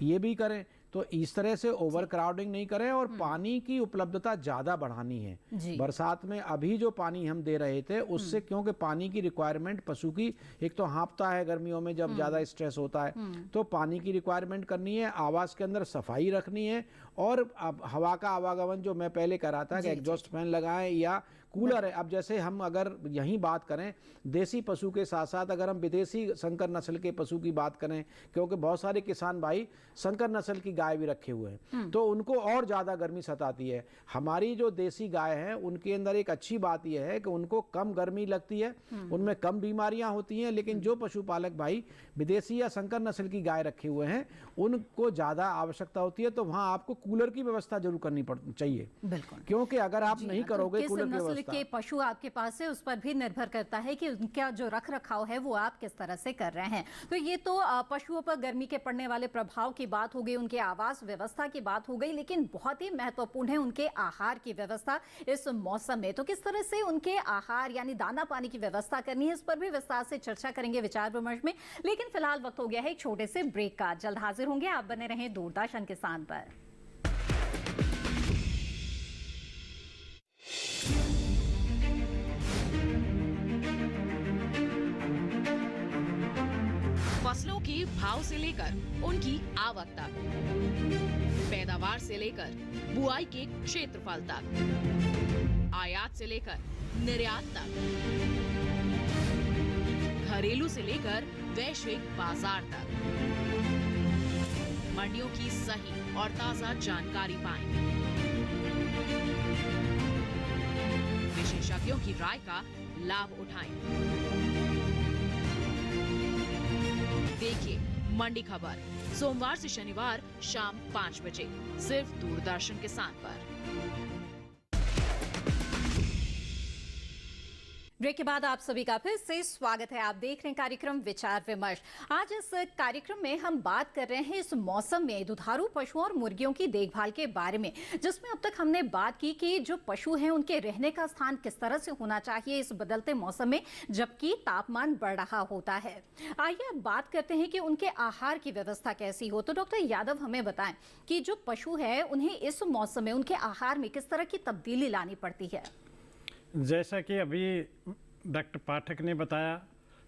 Speaker 3: ये भी करें। तो इस तरह से ओवर क्राउडिंग नहीं करें और पानी की उपलब्धता ज़्यादा बढ़ानी है। बरसात में अभी जो पानी हम दे रहे थे उससे, क्योंकि पानी की रिक्वायरमेंट पशु की एक तो हाँफता है गर्मियों में जब ज़्यादा स्ट्रेस होता है, तो पानी की रिक्वायरमेंट करनी है, आवास के अंदर सफाई रखनी है। और अब हवा का आवागमन, जो मैं पहले कह रहा था कि एग्जॉस्ट फैन लगाएं या कूलर है। अब जैसे हम अगर यहीं बात करें देसी पशु के साथ साथ अगर हम विदेशी संकर नस्ल के पशु की बात करें, क्योंकि बहुत सारे किसान भाई संकर नस्ल की गाय भी रखे हुए हैं, तो उनको और ज़्यादा गर्मी सताती है। हमारी जो देसी गाय है उनके अंदर एक अच्छी बात यह है कि उनको कम गर्मी लगती है, उनमें कम बीमारियां होती हैं। लेकिन जो पशुपालक भाई विदेशी या संकर नस्ल की गाय रखे हुए हैं उनको ज़्यादा आवश्यकता होती है, तो वहाँ आपको कूलर की व्यवस्था जरूर करनी चाहिए। क्योंकि अगर आप नहीं करोगे कूलर की व्यवस्था,
Speaker 1: के पशु आपके पास है उस पर भी निर्भर करता है कि उनका जो रख रखाव है वो आप किस तरह से कर रहे हैं। तो ये तो पशुओं पर गर्मी के पड़ने वाले प्रभाव की बात हो गई, उनके आवास व्यवस्था की बात हो गई, लेकिन बहुत ही महत्वपूर्ण है उनके आहार की व्यवस्था इस मौसम में। तो किस तरह से उनके आहार यानी दाना पानी की व्यवस्था करनी है, इस पर भी विस्तार से चर्चा करेंगे विचार विमर्श में। लेकिन फिलहाल वक्त हो गया है एक छोटे से ब्रेक का। जल्द हाजिर होंगे, आप बने रहें दूरदर्शन किसान पर।
Speaker 6: फसलों के भाव से लेकर उनकी आवक तक, पैदावार से लेकर बुआई के क्षेत्रफल तक, आयात से लेकर निर्यात तक, घरेलू से लेकर वैश्विक बाजार तक, मंडियों की सही और ताजा जानकारी पाएं। विशेषज्ञों की राय का लाभ उठाएं। देखिए मंडी खबर सोमवार से शनिवार शाम 5 बजे सिर्फ दूरदर्शन किसान पर।
Speaker 1: ब्रेक के बाद आप सभी का फिर से स्वागत है। आप देख रहे हैं कार्यक्रम विचार विमर्श। आज इस कार्यक्रम में हम बात कर रहे हैं इस मौसम में दुधारू पशुओं और मुर्गियों की देखभाल के बारे में, जिसमें अब तक हमने बात की कि जो पशु हैं उनके रहने का स्थान किस तरह से होना चाहिए इस बदलते मौसम में, जबकि तापमान बढ़ रहा होता है। आइए अब बात करते हैं कि उनके आहार की व्यवस्था कैसी हो। तो डॉक्टर यादव हमें बताएं कि जो पशु है उन्हें इस मौसम में उनके आहार में किस तरह की तब्दीली लानी पड़ती है।
Speaker 4: जैसा कि अभी डॉक्टर पाठक ने बताया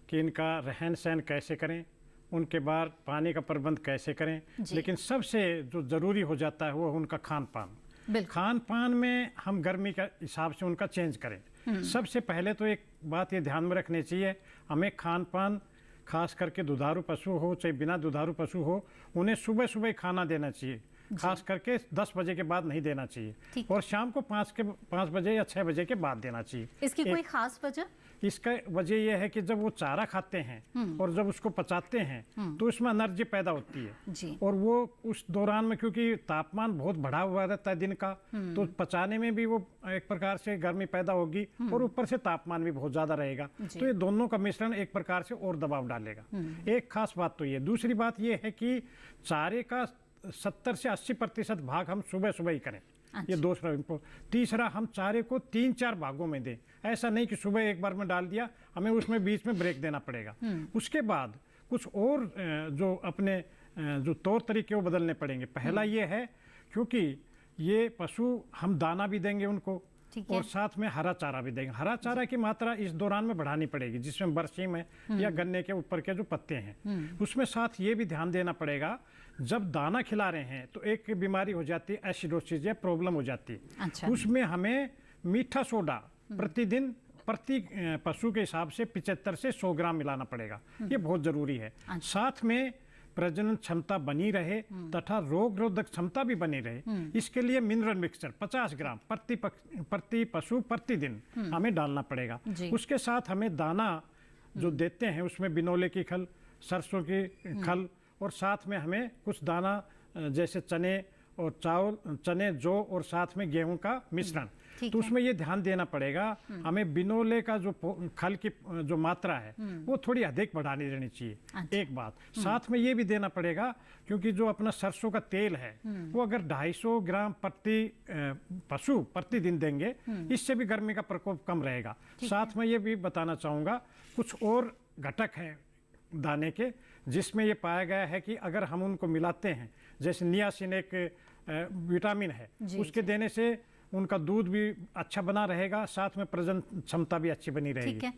Speaker 4: कि इनका रहन सहन कैसे करें, उनके बाद पानी का प्रबंध कैसे करें, लेकिन सबसे जो ज़रूरी हो जाता है वो उनका खान पान। खान पान में हम गर्मी के हिसाब से उनका चेंज करें। सबसे पहले तो एक बात ये ध्यान में रखनी चाहिए, हमें खान पान खास करके दुधारू पशु हो चाहे बिना दुधारू पशु हो, उन्हें सुबह सुबह खाना देना चाहिए। खास करके 10 बजे के बाद नहीं देना चाहिए और शाम को 5 बजे या 6 बजे के बाद देना चाहिए।
Speaker 1: इसकी कोई खास वजह?
Speaker 4: इसका वजह यह है कि जब वो चारा खाते हैं और जब उसको पचाते हैं तो उसमें एनर्जी पैदा होती है और वो उस दौरान में, क्योंकि तापमान बहुत बढ़ा हुआ रहता है दिन का, तो पचाने में भी वो एक प्रकार से गर्मी पैदा होगी और ऊपर से तापमान भी बहुत ज्यादा रहेगा, तो ये दोनों का मिश्रण एक प्रकार से और दबाव डालेगा। एक खास बात तो ये। दूसरी बात ये है कि चारे का 70 से 80% भाग हम सुबह सुबह ही करें। ये दूसरा। तीसरा, हम चारे को 3-4 भागों में दें। ऐसा नहीं कि सुबह एक बार में डाल दिया, हमें उसमें बीच में ब्रेक देना पड़ेगा। उसके बाद कुछ और जो अपने जो तौर तरीके वो बदलने पड़ेंगे। पहला ये है, क्योंकि ये पशु हम दाना भी देंगे उनको और साथ में हरा चारा भी देंगे। हरा चारा की मात्रा इस दौरान में बढ़ानी पड़ेगी, जिसमें बरसीम है या गन्ने के ऊपर के जो पत्ते हैं उसमें। साथ ये भी ध्यान देना पड़ेगा, जब दाना खिला रहे हैं तो एक बीमारी हो जाती है एसिडोसिस या प्रॉब्लम हो जाती है। उसमें हमें मीठा सोडा प्रतिदिन प्रति पशु के हिसाब से 75 से 100 ग्राम मिलाना पड़ेगा। ये बहुत जरूरी है। साथ में प्रजनन क्षमता बनी रहे तथा रोग रोधक क्षमता भी बनी रहे, इसके लिए मिनरल मिक्सचर 50 ग्राम प्रति पशु प्रतिदिन हमें डालना पड़ेगा। उसके साथ हमें दाना जो देते हैं उसमें बिनोले की खल, सरसों की खल और साथ में हमें कुछ दाना जैसे चने और चावल, चने, जौ और साथ में गेहूं का मिश्रण। तो उसमें ये ध्यान देना पड़ेगा, हमें बिनोले का जो खल की जो मात्रा है वो थोड़ी अधिक बढ़ानी रहनी चाहिए। एक बात साथ में ये भी देना पड़ेगा, क्योंकि जो अपना सरसों का तेल है वो अगर 250 ग्राम प्रति पशु प्रतिदिन देंगे, इससे भी गर्मी का प्रकोप कम रहेगा। साथ में ये भी बताना चाहूँगा, कुछ और घटक हैं दाने के जिसमें ये पाया गया है कि अगर हम उनको मिलाते हैं, जैसे नियासिन एक विटामिन है, उसके देने से उनका दूध भी अच्छा बना रहेगा, साथ में प्रजनन क्षमता भी अच्छी बनी रहेगी।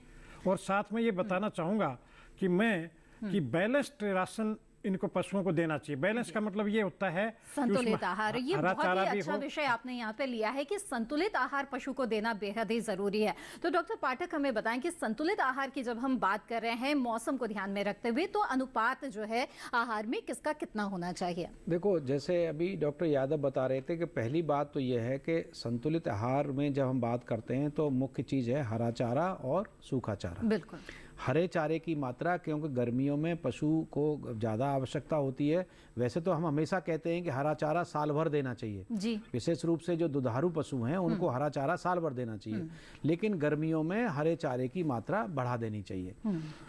Speaker 4: और साथ में ये बताना चाहूँगा कि बैलेंस्ड राशन इनको पशुओं को देना चाहिए। बैलेंस का मतलब ये होता है
Speaker 1: संतुलित आहार। ये बहुत ही अच्छा विषय आपने यहाँ पे लिया है कि संतुलित आहार पशु को देना बेहद ही जरूरी है। तो डॉक्टर पाठक हमें बताएं कि संतुलित आहार की जब हम बात कर रहे हैं मौसम को ध्यान में रखते हुए, तो अनुपात जो है आहार में किसका कितना होना चाहिए?
Speaker 3: देखो, जैसे अभी डॉक्टर यादव बता रहे थे कि पहली बात तो ये है कि संतुलित आहार में जब हम बात करते हैं तो मुख्य चीज़ है हरा चारा और सूखा चारा।
Speaker 1: बिल्कुल।
Speaker 3: हरे चारे की मात्रा, क्योंकि गर्मियों में पशु को ज़्यादा आवश्यकता होती है। वैसे तो हम हमेशा कहते हैं कि हरा चारा साल भर देना चाहिए
Speaker 1: जी।
Speaker 3: विशेष रूप से जो दुधारू पशु हैं उनको हरा चारा साल भर देना चाहिए, लेकिन गर्मियों में हरे चारे की मात्रा बढ़ा देनी चाहिए।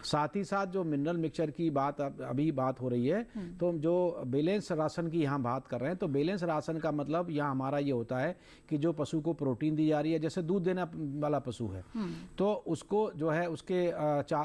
Speaker 3: साथ ही साथ जो मिनरल मिक्सचर की बात अभी बात हो रही है, तो जो बैलेंस राशन की यहाँ बात कर रहे हैं, तो बैलेंस राशन का मतलब यहाँ हमारा ये होता है कि जो पशु को प्रोटीन दी जा रही है, जैसे दूध देने वाला पशु है तो उसको जो है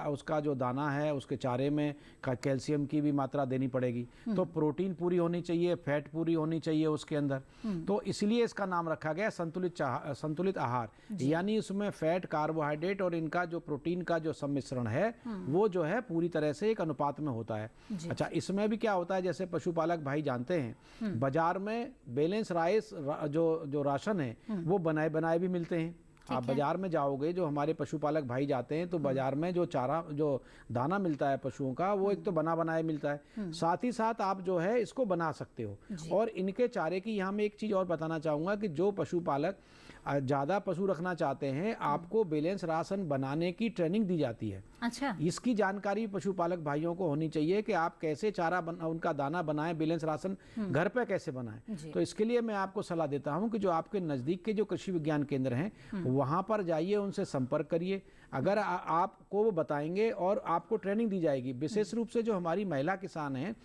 Speaker 3: उसका जो दाना है उसके चारे में कैल्शियम की भी मात्रा देनी पड़ेगी। तो प्रोटीन पूरी होनी चाहिए, फैट पूरी होनी चाहिए उसके अंदर। तो इसलिए इसका नाम रखा गया संतुलित आहार, यानी उसमें फैट, कार्बोहाइड्रेट और इनका जो प्रोटीन का जो सम्मिश्रण है वो जो है पूरी तरह से एक अनुपात में होता है। अच्छा, इसमें भी क्या होता है, जैसे पशुपालक भाई जानते हैं बाजार में बैलेंस राइस जो राशन है वो बनाए भी मिलते हैं। आप बाजार में जाओगे, जो हमारे पशुपालक भाई जाते हैं तो बाजार में जो चारा, जो दाना मिलता है पशुओं का, वो एक तो बना बनाया मिलता है, साथ ही साथ आप जो है इसको बना सकते हो। और इनके चारे की यहाँ मैं एक चीज़ और बताना चाहूँगा कि जो पशुपालक ज़्यादा पशु रखना चाहते हैं, आपको बैलेंस राशन बनाने की ट्रेनिंग दी जाती है।
Speaker 1: अच्छा,
Speaker 3: इसकी जानकारी पशुपालक भाइयों को होनी चाहिए कि आप कैसे चारा उनका दाना बनाएं, बैलेंस राशन घर पे कैसे बनाएं। तो इसके लिए मैं आपको सलाह देता हूं कि जो आपके नज़दीक के जो कृषि विज्ञान केंद्र हैं, वहां पर जाइए, उनसे संपर्क करिए। अगर आपको वो बताएंगे और आपको ट्रेनिंग दी जाएगी। विशेष रूप से जो हमारी महिला किसान हैं,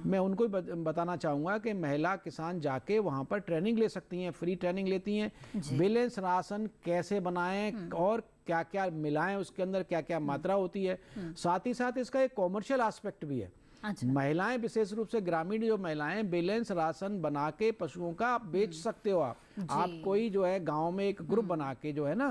Speaker 3: मैं उनको भी बताना चाहूँगा कि महिला किसान जाके वहाँ पर ट्रेनिंग ले सकती हैं, फ्री ट्रेनिंग लेती हैं, बैलेंस राशन कैसे बनाएं और क्या क्या मिलाएं, उसके अंदर क्या क्या मात्रा होती है। साथ ही साथ इसका एक कॉमर्शियल एस्पेक्ट भी है।
Speaker 1: अच्छा।
Speaker 3: महिलाएं, विशेष रूप से ग्रामीण जो महिलाएं, बैलेंस राशन बना के पशुओं का बेच सकते हो। आप कोई जो है गांव में एक ग्रुप बना के जो है ना,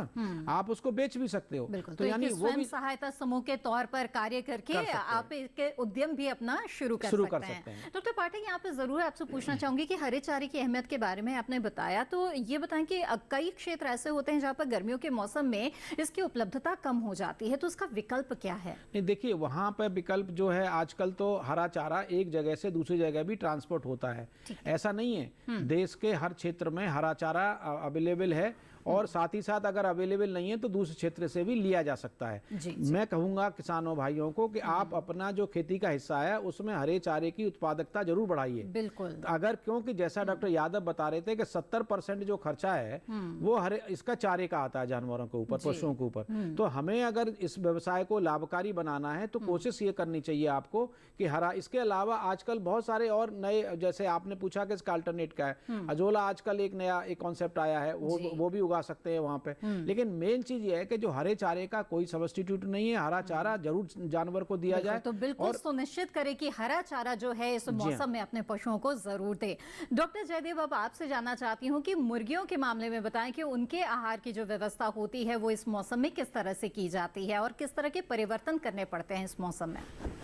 Speaker 3: आप उसको बेच भी सकते हो।
Speaker 1: तो यानी वो भी सहायता समूह के तौर पर कार्य करके आप इसके उद्यम भी अपना शुरू कर सकते हैं। डॉक्टर पाठक, यहाँ पे जरूर आपसे पूछना चाहूंगी कि हरे चारे की अहमियत के बारे में आपने बताया, तो ये बताएं कि कई क्षेत्र ऐसे होते हैं जहाँ पर गर्मियों के मौसम में इसकी उपलब्धता कम हो जाती है, तो उसका विकल्प क्या है?
Speaker 3: नहीं, देखिए वहाँ पर विकल्प जो है, आजकल तो हरा चारा एक जगह से दूसरी जगह भी ट्रांसपोर्ट होता है। ऐसा नहीं है, देश के हर क्षेत्र में हरा चारा अवेलेबल है, और साथ ही साथ अगर अवेलेबल नहीं है तो दूसरे क्षेत्र से भी लिया जा सकता है। मैं कहूँगा किसानों भाइयों को कि आप अपना जो खेती का हिस्सा है उसमें हरे चारे की उत्पादकता जरूर बढ़ाइए।
Speaker 1: बिल्कुल।
Speaker 3: अगर, क्योंकि जैसा डॉक्टर यादव बता रहे थे कि 70% जो खर्चा है वो हरे इसका चारे का आता है, जानवरों के ऊपर, पशुओं के ऊपर। तो हमें अगर इस व्यवसाय को लाभकारी बनाना है तो कोशिश ये करनी चाहिए आपको कि हरा, इसके अलावा आजकल बहुत सारे और नए, जैसे आपने पूछा कि इसका अल्टरनेट का है, अजोला आजकल एक नया एक कॉन्सेप्ट आया है, वो भी उगा सकते हैं वहां पे। लेकिन मेन चीज ये है कि जो हरे चारे का कोई सब्स्टिट्यूट नहीं है, हरा चारा जरूर जानवर को दिया जाए।
Speaker 1: तो बिल्कुल सुनिश्चित करें कि हरा चारा जो है इस मौसम में अपने पशुओं को जरूर दे। डॉक्टर जयदेव, अब आपसे जानना चाहती हूँ कि मुर्गियों के मामले में बताएं कि उनके आहार की जो व्यवस्था होती है वो इस मौसम में किस तरह से की जाती है और किस तरह के परिवर्तन करने पड़ते हैं इस मौसम में?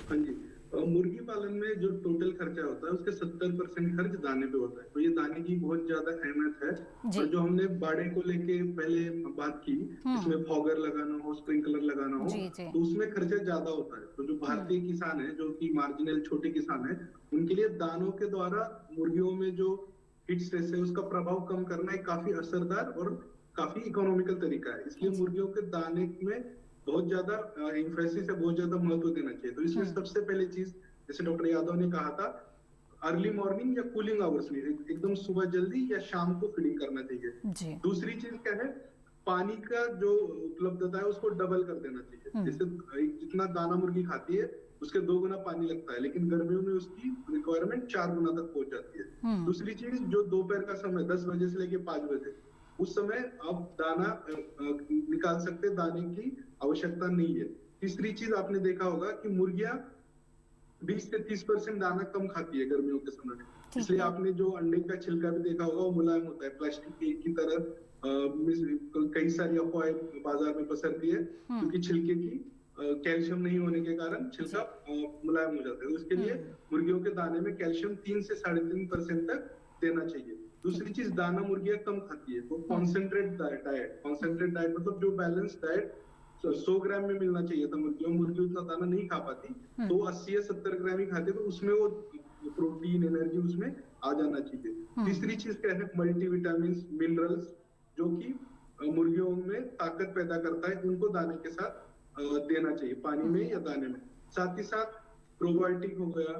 Speaker 5: हाँ जी, मुर्गी पालन में जो टोटल खर्चा होता है उसके 70% खर्च दाने पे होता है। तो ये दाने की बहुत ज्यादा अहमियत है। और जो हमने बाड़े को लेके पहले बात की, इसमें फॉगर लगाना हो, स्प्रिंकलर लगाना हो, तो उसमें खर्चा ज्यादा होता है। तो जो भारतीय किसान है, जो कि मार्जिनल छोटे किसान है, उनके लिए दानों के द्वारा मुर्गियों में जो हीट स्ट्रेस है उसका प्रभाव कम करना एक काफी असरदार और काफी इकोनॉमिकल तरीका है। इसलिए मुर्गियों के दाने में बहुत ज्यादा एम्फेसिस है, बहुत ज्यादा महत्व देना चाहिए। तो इसमें सबसे पहले चीज, जैसे डॉक्टर यादव ने कहा था, अर्ली मॉर्निंग या कूलिंग आवर्स में एकदम सुबह जल्दी या शाम को फीडिंग करना चाहिए। दूसरी चीज क्या है, पानी का जो उपलब्धता है उसको डबल कर देना चाहिए। जैसे जितना दाना मुर्गी खाती है उसके 2 गुना पानी लगता है, लेकिन गर्मियों में उसकी रिक्वायरमेंट 4 गुना तक पहुंच जाती है। दूसरी चीज, जो दोपहर का समय 10 बजे से लेकर 5 बजे, उस समय आप दाना निकाल सकते, दाने की आवश्यकता नहीं है। तीसरी चीज, आपने देखा होगा कि मुर्गियां 20 से 30% दाना कम खाती है गर्मियों के समय में, इसलिए आपने जो अंडे का छिलका भी देखा होगा वो मुलायम होता है, प्लास्टिक की तरह। कई सारी अफवाहें बाजार में पसरती है क्योंकि छिलके की कैल्शियम नहीं होने के कारण छिलका मुलायम हो जाता है। उसके लिए मुर्गियों के दाने में कैल्शियम 3 से 3.5% तक देना चाहिए। दूसरी चीज, दाना मुर्गियां कम खाती है, तो कॉन्सेंट्रेट डाइट मतलब जो बैलेंस डाइट 100 ग्राम में मिलना चाहिए था मुर्गियों, मुर्गी उतना दाना नहीं खा पाती, तो 80 या 70 ग्राम ही खाते, तो उसमें वो प्रोटीन, एनर्जी उसमें आ जाना चाहिए। तीसरी चीज क्या है, मल्टीविटामिन, मिनरल्स, जो कि मुर्गियों में ताकत पैदा करता है, उनको दाने के साथ देना चाहिए, पानी में या दाने में। साथ ही साथ प्रोबायोटिक हो गया,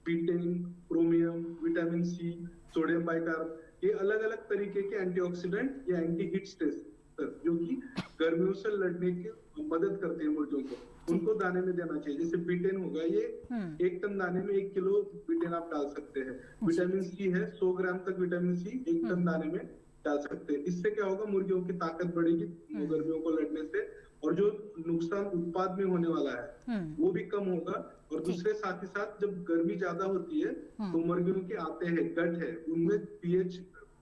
Speaker 5: betaine, chromium, vitamin C, sodium bicarb, ये अलग अलग तरीके के एंटीऑक्सीडेंट या एंटी हीट स्ट्रेस जो कि गर्मियों से लड़ने की मदद करते हैं मुर्गियों को, उनको दाने में देना चाहिए। जैसे बीटेन होगा, ये 1 टन दाने में 1 किलो बीटेन आप डाल सकते हैं। विटामिन सी है, 100 ग्राम तक विटामिन सी 1 टन दाने में डाल सकते हैं। इससे क्या होगा, मुर्गियों की ताकत बढ़ेगी गर्मियों को लड़ने से, और जो नुकसान उत्पाद में होने वाला है वो भी कम होगा। और दूसरे साथ ही साथ, जब गर्मी ज्यादा होती है तो मुर्गियों के आते हैं गट है, उनमें पीएच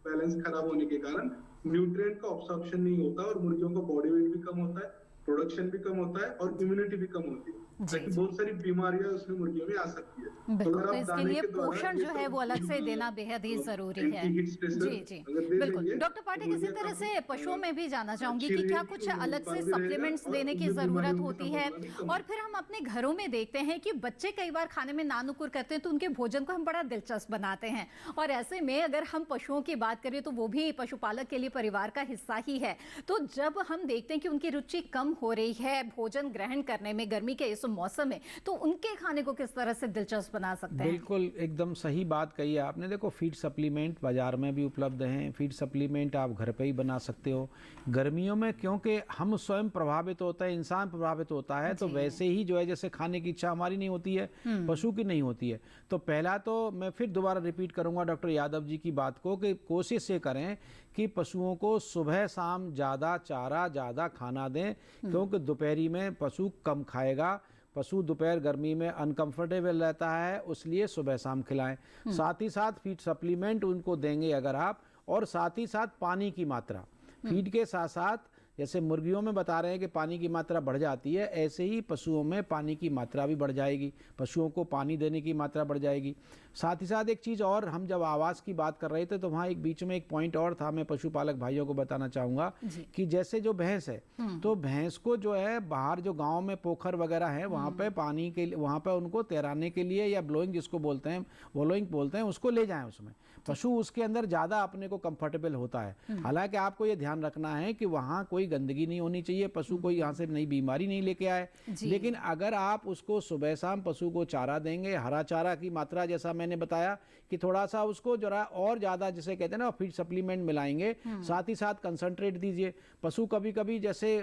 Speaker 5: बैलेंस खराब होने के कारण न्यूट्रिएंट का ऑब्सॉर्प्शन नहीं होता और मुर्गियों का बॉडी वेट भी कम होता है, प्रोडक्शन भी कम होता है और इम्यूनिटी भी कम होती है। ताकि बहुत सारी बीमारियां उसमें मुर्गियों में आ सकती है।
Speaker 1: बिल्कुल,
Speaker 5: अगर
Speaker 1: तो
Speaker 5: आप
Speaker 1: इसके
Speaker 5: दाने
Speaker 1: लिए
Speaker 5: के द्वारा
Speaker 1: पोषण
Speaker 5: ये
Speaker 1: जो है
Speaker 5: सब
Speaker 1: वो अलग से
Speaker 5: बिल्कुल
Speaker 1: देना बेहद ही जरूरी है।
Speaker 5: एंटी-हीट स्ट्रेसर
Speaker 1: जी जी
Speaker 5: अगर दे
Speaker 1: बिल्कुल।
Speaker 5: देंगे
Speaker 1: डॉक्टर पाठक,
Speaker 5: तो
Speaker 1: इसी
Speaker 5: मुर्गियां
Speaker 1: तरह से
Speaker 5: कम
Speaker 1: पशुओं में भी जानना चाहूंगी
Speaker 5: अच्छी
Speaker 1: कि क्या
Speaker 5: रहेगी,
Speaker 1: कुछ
Speaker 5: उनका
Speaker 1: अलग से
Speaker 5: उत्पादन भी रहेगा
Speaker 1: सप्लीमेंट्स
Speaker 5: और
Speaker 1: देने की
Speaker 5: उनमें
Speaker 1: जरूरत
Speaker 5: बीमारियों की
Speaker 1: होती है?
Speaker 5: संभावना भी कम
Speaker 1: और फिर हम अपने घरों में देखते हैं कि बच्चे कई बार खाने में नानुकुर करते हैं, तो उनके भोजन को हम बड़ा दिलचस्प बनाते हैं, और ऐसे में अगर हम पशुओं की बात करें तो वो भी पशुपालक के लिए परिवार का हिस्सा ही है। तो जब हम देखते हैं कि उनकी रुचि कम हो रही है भोजन ग्रहण करने में गर्मी के इस मौसम में, तो उनके खाने को किस तरह से दिलचस्प बना सकते हैं?
Speaker 3: बिल्कुल एकदम सही बात कही है आपने। देखो, फीड सप्लीमेंट बाजार में भी उपलब्ध हैं, फीड सप्लीमेंट आप घर पे ही बना सकते हो। गर्मियों में क्योंकि हम स्वयं प्रभावित होता है, इंसान प्रभावित होता है, तो वैसे ही जो है जैसे खाने की इच्छा हमारी नहीं होती है, पशु की नहीं होती है। तो पहला तो मैं फिर दोबारा रिपीट करूंगा डॉक्टर यादव जी की बात को कि कोशिश ये करें कि पशुओं को सुबह शाम ज़्यादा चारा ज़्यादा खाना दें, क्योंकि दोपहरी में पशु कम खाएगा। पशु दोपहर गर्मी में अनकंफर्टेबल रहता है, इसलिए सुबह शाम खिलाएं। साथ ही साथ फीड सप्लीमेंट उनको देंगे अगर आप, और साथ ही साथ पानी की मात्रा फीड के साथ साथ, जैसे मुर्गियों में बता रहे हैं कि पानी की मात्रा बढ़ जाती है, ऐसे ही पशुओं में पानी की मात्रा भी बढ़ जाएगी, पशुओं को पानी देने की मात्रा बढ़ जाएगी। साथ ही साथ एक चीज़ और, हम जब आवास की बात कर रहे थे तो वहाँ एक बीच में एक पॉइंट और था, मैं पशुपालक भाइयों को बताना चाहूँगा कि जैसे जो भैंस है, तो भैंस को जो है बाहर जो गाँव में पोखर वगैरह है वहाँ पे पानी के लिए, वहाँ पे उनको तैराने के लिए या ब्लोइंग जिसको बोलते हैं, वॉलोइंग बोलते हैं, उसको ले जाएं। उसमें पशु उसके अंदर ज़्यादा अपने को कंफर्टेबल होता है। हालांकि आपको ये ध्यान रखना है कि वहाँ कोई गंदगी नहीं होनी चाहिए, पशु कोई यहाँ से नई बीमारी नहीं लेके आए। लेकिन अगर आप उसको सुबह शाम पशु को चारा देंगे, हरा चारा की मात्रा जैसा मैंने बताया कि थोड़ा सा उसको जरा और ज़्यादा, जिसे कहते हैं ना, फीड सप्लीमेंट मिलाएंगे, साथ ही साथ कंसंट्रेट दीजिए। पशु कभी कभी जैसे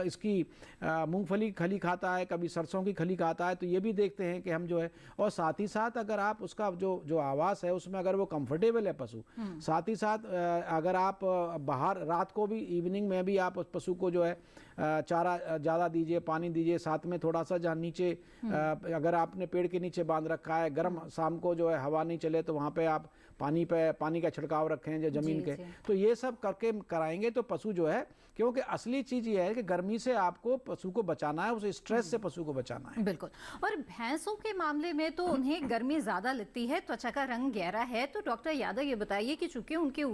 Speaker 3: इसकी मूंगफली खली खाता है, कभी सरसों की खली खाता है, तो ये भी देखते हैं कि हम जो है, और साथ ही साथ अगर आप उसका जो आवास है उसमें अगर वो कंफर्टेबल है पशु, साथ ही साथ अगर आप बाहर रात को भी, इवनिंग में भी आप उस पशु को जो है चारा ज़्यादा दीजिए, पानी दीजिए, साथ में थोड़ा सा जहाँ नीचे अगर आपने पेड़ के नीचे बांध रखा है, गर्म शाम को जो है हवा नहीं चले तो वहाँ पे आप पानी का छिड़काव रखें जो जमीन के, तो ये सब करके कराएंगे तो पशु जो है, क्योंकि असली चीज़ ये है कि गर्मी से आपको पशु को बचाना है, उस स्ट्रेस से पशु को बचाना है।
Speaker 1: बिल्कुल। और भैंसों के मामले में तो उन्हें गर्मी ज़्यादा लगती है, त्वचा का रंग गहरा है, तो डॉक्टर यादव ये बताइए कि चूंकि उनकी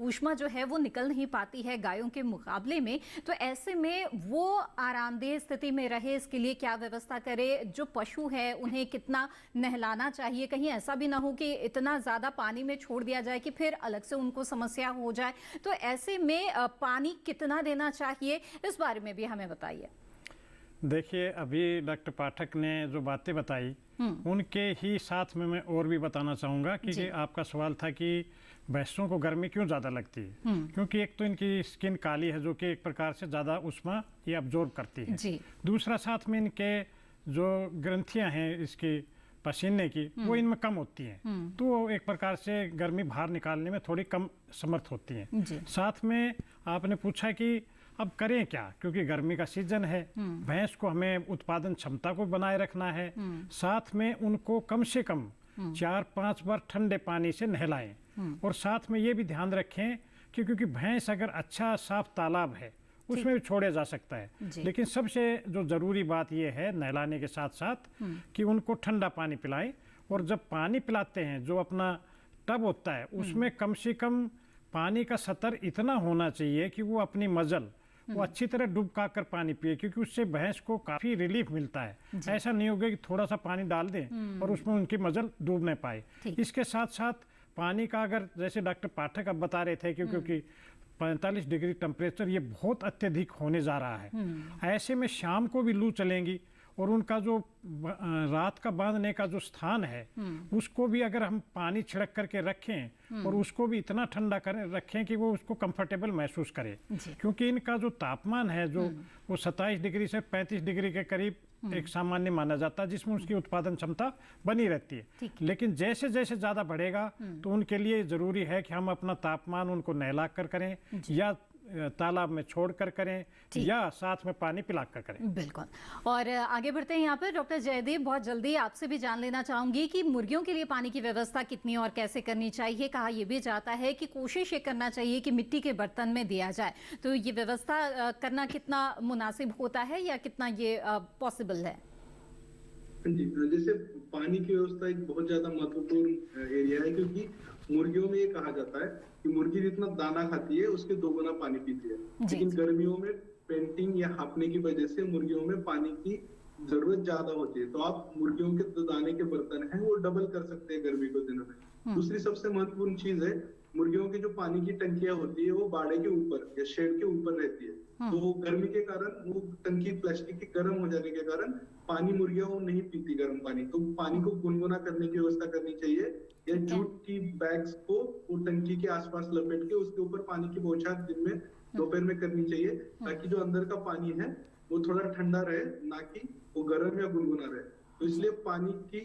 Speaker 1: ऊष्मा जो है वो निकल नहीं पाती है गायों के मुकाबले में, तो ऐसे में वो आरामदेह स्थिति में रहे, इसके लिए क्या व्यवस्था करे? जो पशु है उन्हें कितना नहलाना चाहिए? कहीं ऐसा भी ना हो कि इतना ज़्यादा पानी में छोड़ दिया जाए कि फिर अलग से उनको समस्या हो जाए, तो ऐसे में पानी कितना देना चाहिए, इस बारे में भी हमें बताइए।
Speaker 4: देखिए, अभी डॉक्टर पाठक ने जो बातें बताई उनके ही साथ में मैं और भी बताना चाहूँगा कि आपका सवाल था कि भैंसों को गर्मी क्यों ज़्यादा लगती है। क्योंकि एक तो इनकी स्किन काली है, जो कि एक प्रकार से ज़्यादा उष्मा ये अब्जॉर्ब करती है। दूसरा, साथ में इनके जो ग्रंथियाँ हैं इसकी पसीने की, वो इनमें कम होती हैं, तो एक प्रकार से गर्मी बाहर निकालने में थोड़ी कम समर्थ होती हैं। साथ में आपने पूछा कि अब करें क्या, क्योंकि गर्मी का सीजन है, भैंस को हमें उत्पादन क्षमता को बनाए रखना है, साथ में उनको कम से कम 4-5 बार ठंडे पानी से नहलाएं, और साथ में ये भी ध्यान रखें कि क्योंकि भैंस अगर अच्छा साफ तालाब है उसमें भी छोड़ा जा सकता है, लेकिन सबसे जो ज़रूरी बात यह है नहलाने के साथ साथ कि उनको ठंडा पानी पिलाएं, और जब पानी पिलाते हैं जो अपना टब होता है उसमें कम से कम पानी का स्तर इतना होना चाहिए कि वो अपनी मजल वो अच्छी तरह डुबका कर पानी पिए, क्योंकि उससे भैंस को काफ़ी रिलीफ मिलता है। ऐसा नहीं होगा कि थोड़ा सा पानी डाल दें और उसमें उनकी मजल डूब नहीं पाए। इसके साथ साथ पानी का, अगर जैसे डॉक्टर पाठक अब बता रहे थे क्योंकि 45 डिग्री टेम्परेचर ये बहुत अत्यधिक होने जा रहा है, ऐसे में शाम को भी लू चलेंगी, और उनका जो रात का बांधने का जो स्थान है उसको भी अगर हम पानी छिड़क करके रखें और उसको भी इतना ठंडा करें रखें कि वो उसको कंफर्टेबल महसूस करे, क्योंकि इनका जो तापमान है जो वो 27 डिग्री से 35 डिग्री के करीब एक सामान्य माना जाता है, जिसमें उसकी उत्पादन क्षमता बनी रहती है। लेकिन जैसे जैसे ज़्यादा बढ़ेगा तो उनके लिए ज़रूरी है कि हम अपना तापमान उनको नहला कर करें, या तालाब में छोड़कर करें, या साथ में पानी पिलाकर करें।
Speaker 1: बिल्कुल। और आगे बढ़ते हैं यहाँ पर डॉक्टर जयदेव, बहुत जल्दी आपसे भी जान लेना चाहूंगी कि मुर्गियों के लिए पानी की व्यवस्था कितनी और कैसे करनी चाहिए। कहा यह भी जाता है कि कोशिश ये करना चाहिए कि मिट्टी के बर्तन में दिया जाए, तो ये व्यवस्था करना कितना मुनासिब होता है या कितना ये पॉसिबल है?
Speaker 5: जी, जैसे पानी की व्यवस्था एक बहुत ज्यादा महत्वपूर्ण एरिया है, क्योंकि मुर्गियों में ये कहा जाता है कि मुर्गी जितना दाना खाती है उसके 2 गुना पानी पीती है। लेकिन गर्मियों में पेंटिंग या हाँफने की वजह से मुर्गियों में पानी की जरूरत ज्यादा होती है, तो आप मुर्गियों के जो दाने के बर्तन हैं वो डबल कर सकते हैं गर्मी के दिनों में। दूसरी सबसे महत्वपूर्ण चीज है, मुर्गियों की जो पानी की टंकियां होती है वो बाड़े के ऊपर या शेड के ऊपर रहती है, तो गर्मी के कारण वो टंकी प्लास्टिक की गर्म हो जाने के कारण पानी मुर्गियां वो नहीं पीती गर्म पानी, तो पानी को गुनगुना करने की व्यवस्था करनी चाहिए, या जूट की बैग्स को वो टंकी के आसपास लपेट के उसके ऊपर पानी की बौछार दिन में दोपहर में करनी चाहिए, ताकि जो अंदर का पानी है वो थोड़ा ठंडा रहे, ना कि वो गर्म या गुनगुना रहे। तो इसलिए पानी की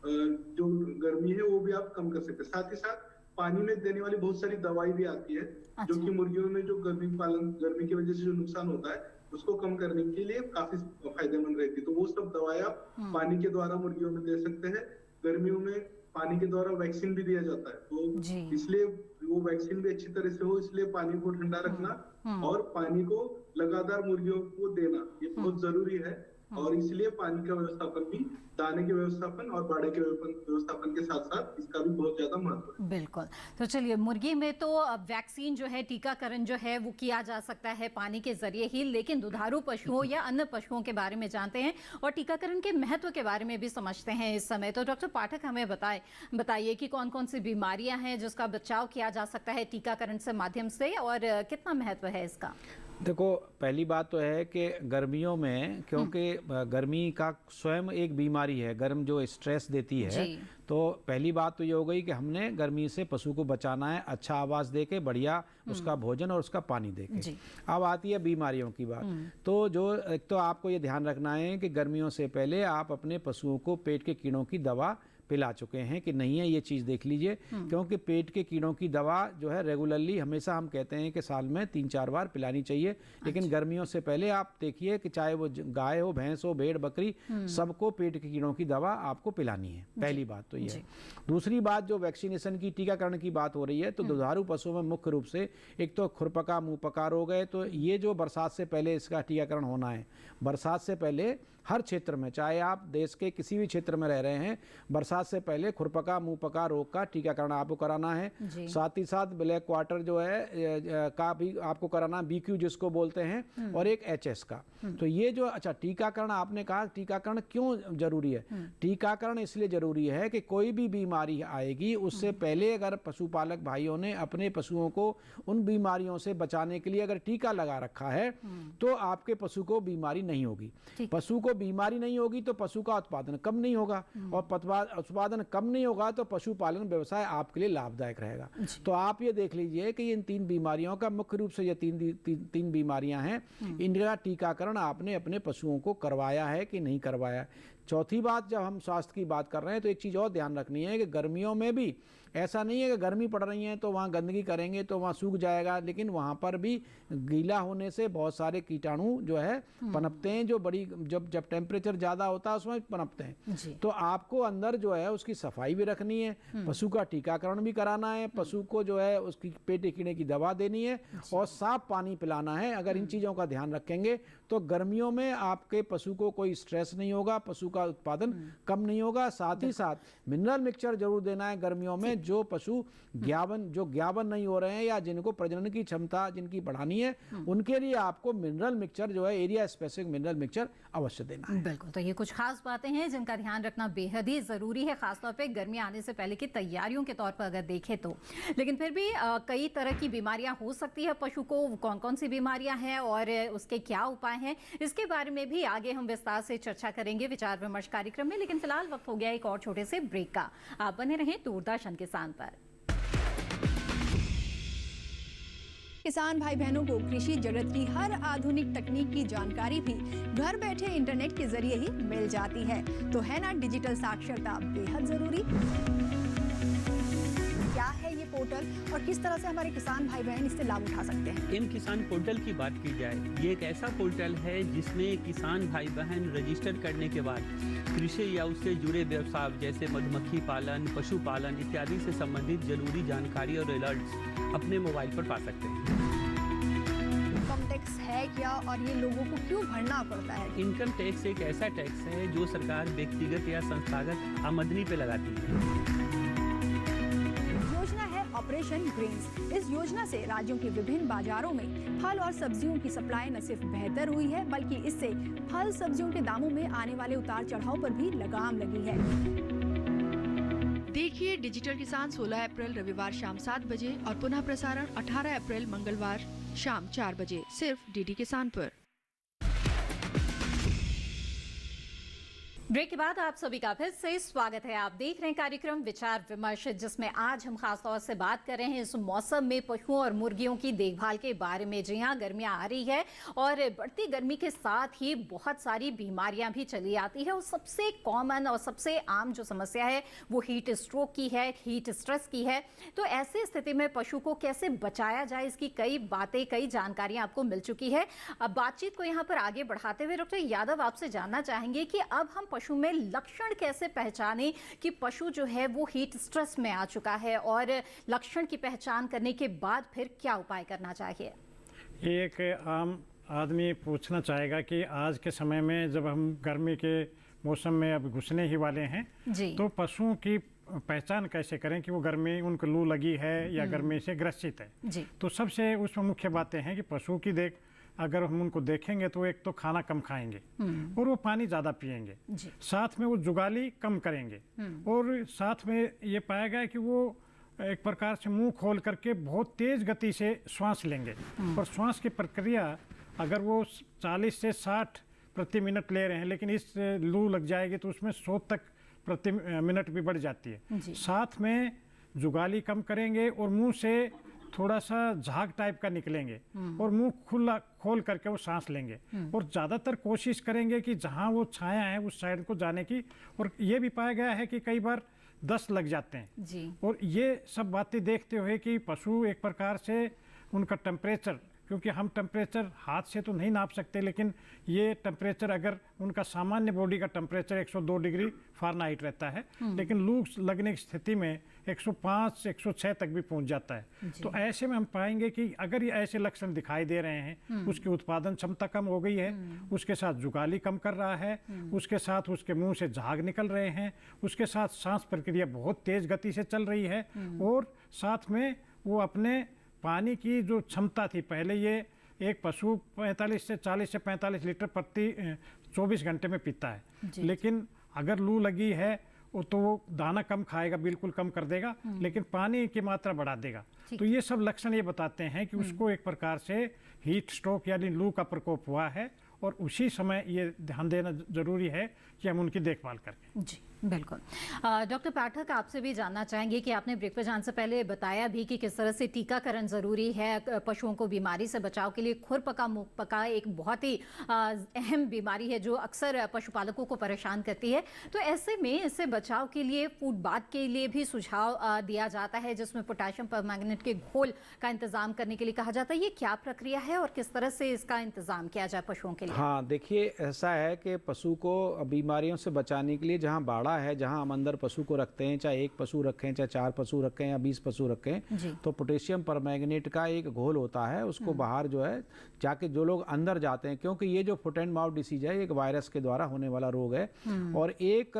Speaker 5: जो गर्मी है वो भी आप कम कर सकते हैं। साथ ही साथ पानी में देने वाली बहुत सारी दवाई भी आती है, जो कि मुर्गियों में जो गर्मी की वजह से जो नुकसान होता है उसको कम करने के लिए काफी फायदेमंद रहती है। तो वो सब दवाएं आप पानी के द्वारा मुर्गियों में दे सकते हैं। गर्मियों में पानी के द्वारा वैक्सीन भी दिया जाता है, तो इसलिए वो वैक्सीन भी अच्छी तरह से हो, इसलिए पानी को ठंडा रखना और पानी को लगातार मुर्गियों को देना ये बहुत जरूरी है। और इसलिए पानी का व्यवस्थापन भी दाने के व्यवस्थापन और बाड़े के व्यवस्थापन के साथ साथ इसका भी बहुत ज्यादा महत्व है।
Speaker 1: बिल्कुल। तो चलिए, मुर्गी में तो वैक्सीन जो है, टीकाकरण जो है वो किया जा सकता है पानी के जरिए ही, लेकिन दुधारू पशुओं या अन्य पशुओं के बारे में जानते हैं और टीकाकरण के महत्व के बारे में भी समझते हैं इस समय। तो डॉक्टर पाठक हमें बताइए कि कौन कौन सी बीमारियां हैं जिसका बचाव किया जा सकता है टीकाकरण से माध्यम से, और कितना महत्व है इसका?
Speaker 3: देखो, पहली बात तो है कि गर्मियों में, क्योंकि गर्मी का स्वयं एक बीमारी है, गर्म जो स्ट्रेस देती है, तो पहली बात तो ये हो गई कि हमने गर्मी से पशु को बचाना है, अच्छा आवास देके, बढ़िया उसका भोजन और उसका पानी देके। अब आती है बीमारियों की बात। तो एक तो आपको ये ध्यान रखना है कि गर्मियों से पहले आप अपने पशुओं को पेट के कीड़ों की दवा पिला चुके हैं कि नहीं है, ये चीज़ देख लीजिए, क्योंकि पेट के कीड़ों की दवा जो है रेगुलरली, हमेशा हम कहते हैं कि साल में 3-4 बार पिलानी चाहिए, लेकिन गर्मियों से पहले आप देखिए कि चाहे वो गाय हो, भैंस हो, भेड़, बकरी, सबको पेट के कीड़ों की दवा आपको पिलानी है। पहली बात तो ये है। दूसरी बात, जो वैक्सीनेशन की, टीकाकरण की बात हो रही है, तो दुधारू पशुओं में मुख्य रूप से एक तो खुरपका, मुंहपका रोग है, तो ये जो बरसात से पहले इसका टीकाकरण होना है। बरसात से पहले हर क्षेत्र में, चाहे आप देश के किसी भी क्षेत्र में रह रहे हैं, बरसात से पहले खुरपका, मुंहपका रोग का टीकाकरण आपको कराना है। साथ ही साथ ब्लैक क्वार्टर जो है का भी आपको कराना, BQ जिसको बोलते हैं, और एक HS का। तो ये जो, अच्छा, टीकाकरण आपने कहा, टीकाकरण क्यों जरूरी है? टीकाकरण इसलिए जरूरी है कि कोई भी बीमारी आएगी उससे पहले अगर पशुपालक भाइयों ने अपने पशुओं को उन बीमारियों से बचाने के लिए अगर टीका लगा रखा है, तो आपके पशु को बीमारी नहीं होगी। पशु को बीमारी नहीं होगी तो पशु का उत्पादन कम नहीं होगा, और उत्पादन कम नहीं होगा तो पशुपालन व्यवसाय आपके लिए लाभदायक रहेगा। तो आप ये देख लीजिए कि इन 3 बीमारियों का, मुख्य रूप से ये तीन बीमारियां हैं, इनका टीकाकरण आपने अपने पशुओं को करवाया है कि नहीं करवाया। चौथी बात, जब हम स्वास्थ्य की बात कर रहे हैं तो एक चीज़ और ध्यान रखनी है कि गर्मियों में भी ऐसा नहीं है कि गर्मी पड़ रही है तो वहाँ गंदगी करेंगे तो वहाँ सूख जाएगा, लेकिन वहाँ पर भी गीला होने से बहुत सारे कीटाणु जो है पनपते हैं, जो बड़ी जब टेम्परेचर ज़्यादा होता है उसमें पनपते हैं। तो आपको अंदर जो है उसकी सफाई भी रखनी है, पशु का टीकाकरण भी कराना है, पशु को जो है उसकी पेट कीड़े की दवा देनी है, और साफ पानी पिलाना है। अगर इन चीज़ों का ध्यान रखेंगे तो गर्मियों में आपके पशु को कोई स्ट्रेस नहीं होगा, पशु का उत्पादन कम नहीं होगा। साथ ही साथ मिनरल मिक्सचर जरूर देना है गर्मियों में। जो पशु ज्ञावन नहीं हो रहे हैं या जिनको प्रजनन की क्षमता जिनकी बढ़ानी है, उनके लिए आपको मिनरल मिक्सचर जो है, एरिया स्पेसिफिक मिनरल मिक्सचर अवश्य देना है।
Speaker 1: बिल्कुल। तो ये कुछ खास बातें हैं जिनका ध्यान रखना बेहद ही जरूरी है, खासतौर पे गर्मी आने से पहले की तैयारियों के तौर पर अगर देखें तो। लेकिन फिर भी कई तरह की बीमारियां हो सकती है पशु को, कौन कौन सी बीमारियां हैं और उसके क्या उपाय हैं, इसके बारे में भी आगे हम विस्तार से चर्चा करेंगे विचार विमर्श कार्यक्रम में। लेकिन फिलहाल वक्त हो गया एक और छोटे से ब्रेक का। आप बने रहें दूरदर्शन किसान पर।
Speaker 7: किसान भाई बहनों को कृषि जगत की हर आधुनिक तकनीक की जानकारी भी घर बैठे इंटरनेट के जरिए ही मिल जाती है। तो है ना डिजिटल साक्षरता बेहद जरूरी। क्या है ये पोर्टल और किस तरह से हमारे किसान भाई बहन इससे लाभ उठा सकते हैं?
Speaker 8: इन किसान पोर्टल की बात की जाए, ये एक ऐसा पोर्टल है जिसमें किसान भाई बहन रजिस्टर करने के बाद कृषि या उससे जुड़े व्यवसाय जैसे मधुमक्खी पालन, पशुपालन इत्यादि से संबंधित जरूरी जानकारी और अलर्ट्स अपने मोबाइल पर पा सकते हैं।
Speaker 7: इनकम टैक्स है तय किया और ये लोगों को क्यों भरना पड़ता है?
Speaker 8: इनकम टैक्स एक ऐसा टैक्स है जो सरकार व्यक्तिगत या संस्थागत आमदनी पे लगाती है।
Speaker 7: योजना है ऑपरेशन ग्रेन्स। इस योजना से राज्यों के विभिन्न बाजारों में फल और सब्जियों की सप्लाई न सिर्फ बेहतर हुई है, बल्कि इससे फल सब्जियों के दामों में आने वाले उतार चढ़ाव पर भी लगाम लगी है।
Speaker 9: देखिए डिजिटल किसान 16 अप्रैल रविवार शाम 7 बजे और पुनः प्रसारण 18 अप्रैल मंगलवार शाम 4 बजे सिर्फ डीडी किसान पर।
Speaker 1: ब्रेक के बाद आप सभी का फिर से स्वागत है। आप देख रहे हैं कार्यक्रम विचार विमर्श, जिसमें आज हम खास तौर से बात कर रहे हैं इस मौसम में पशुओं और मुर्गियों की देखभाल के बारे में। जी हाँ, गर्मियाँ आ रही है और बढ़ती गर्मी के साथ ही बहुत सारी बीमारियां भी चली आती है और सबसे कॉमन और सबसे आम जो समस्या है वो हीट स्ट्रोक की है, हीट स्ट्रेस की है। तो ऐसी स्थिति में पशु को कैसे बचाया जाए, इसकी कई बातें, कई जानकारियां आपको मिल चुकी है। अब बातचीत को यहाँ पर आगे बढ़ाते हुए डॉक्टर यादव आपसे जानना चाहेंगे कि अब हम पशु में लक्षण कैसे पहचाने कि पशु जो है वो हीट स्ट्रेस में आ चुका है, और लक्षण की पहचान करने के बाद फिर क्या उपाय करना चाहिए?
Speaker 4: एक आम आदमी पूछना चाहेगा कि आज के समय में जब हम गर्मी के मौसम में अब घुसने ही वाले हैं
Speaker 1: जी।
Speaker 4: तो पशुओं की पहचान कैसे करें कि वो गर्मी उनको लू लगी है या गर्मी से ग्रसित है
Speaker 1: जी।
Speaker 4: तो सबसे उसमें मुख्य बातें हैं कि पशु की अगर हम उनको देखेंगे तो एक तो खाना कम खाएंगे और वो पानी ज़्यादा पिएंगे, साथ में वो जुगाली कम करेंगे और साथ में ये पाया गया कि वो एक प्रकार से मुंह खोल करके बहुत तेज गति से श्वास लेंगे और श्वास की प्रक्रिया अगर वो 40 से 60 प्रति मिनट ले रहे हैं, लेकिन इस लू लग जाएगी तो उसमें 100 तक प्रति मिनट भी बढ़ जाती है। साथ में जुगाली कम करेंगे और मुंह से थोड़ा सा झाग टाइप का निकलेंगे और मुंह खुला खोल करके वो सांस लेंगे और ज़्यादातर कोशिश करेंगे कि जहाँ वो छाया है उस साइड को जाने की। और ये भी पाया गया है कि कई बार दस्त लग जाते हैं
Speaker 1: जी।
Speaker 4: और ये सब बातें देखते हुए कि पशु एक प्रकार से उनका टेम्परेचर, क्योंकि हम टेम्परेचर हाथ से तो नहीं नाप सकते, लेकिन ये टेम्परेचर अगर उनका सामान्य बॉडी का टेम्परेचर 102 डिग्री फ़ारेनहाइट रहता है, लेकिन लू लगने की स्थिति में 105 106 तक भी पहुंच जाता है। तो ऐसे में हम पाएंगे कि अगर ये ऐसे लक्षण दिखाई दे रहे हैं, उसकी उत्पादन क्षमता कम हो गई है, उसके साथ जुगाली कम कर रहा है, उसके साथ उसके मुंह से झाग निकल रहे हैं, उसके साथ सांस प्रक्रिया बहुत तेज गति से चल रही है और साथ में वो अपने पानी की जो क्षमता थी, पहले ये एक पशु 45 से 40 से 45 लीटर प्रति 24 घंटे में पीता है, लेकिन अगर लू लगी है तो वो दाना कम खाएगा, बिल्कुल कम कर देगा, लेकिन पानी की मात्रा बढ़ा देगा। तो ये सब लक्षण ये बताते हैं कि उसको एक प्रकार से हीट स्ट्रोक यानी लू का प्रकोप हुआ है और उसी समय ये ध्यान देना जरूरी है कि हम उनकी देखभाल करें।
Speaker 1: जी बिल्कुल। डॉक्टर पाठक, आपसे भी जानना चाहेंगे कि आपने ब्रेक पर जाने से पहले बताया भी कि किस तरह से टीकाकरण ज़रूरी है पशुओं को बीमारी से बचाव के लिए। खुरपका मुंहपका एक बहुत ही अहम बीमारी है जो अक्सर पशुपालकों को परेशान करती है। तो ऐसे में इससे बचाव के लिए फूड बाथ के लिए भी सुझाव दिया जाता है, जिसमें पोटेशियम परमैंगनेट के घोल का इंतजाम करने के लिए कहा जाता है। ये क्या प्रक्रिया है और किस तरह से इसका इंतजाम किया जाए पशुओं के लिए?
Speaker 3: हाँ, देखिए ऐसा है कि पशु को बीमारियों से बचाने के लिए जहाँ बाड़ा है, जहां हम अंदर पशु को रखते हैं, चाहे एक पशु रखें, चाहे 4 पशु रखें या 20 पशु रखें, तो पोटेशियम परमैंगनेट का एक घोल होता है, उसको बाहर जो है जाके जो लोग अंदर जाते हैं, क्योंकि ये जो फुट एंड माउथ डिसीज है एक वायरस के द्वारा होने वाला रोग है और एक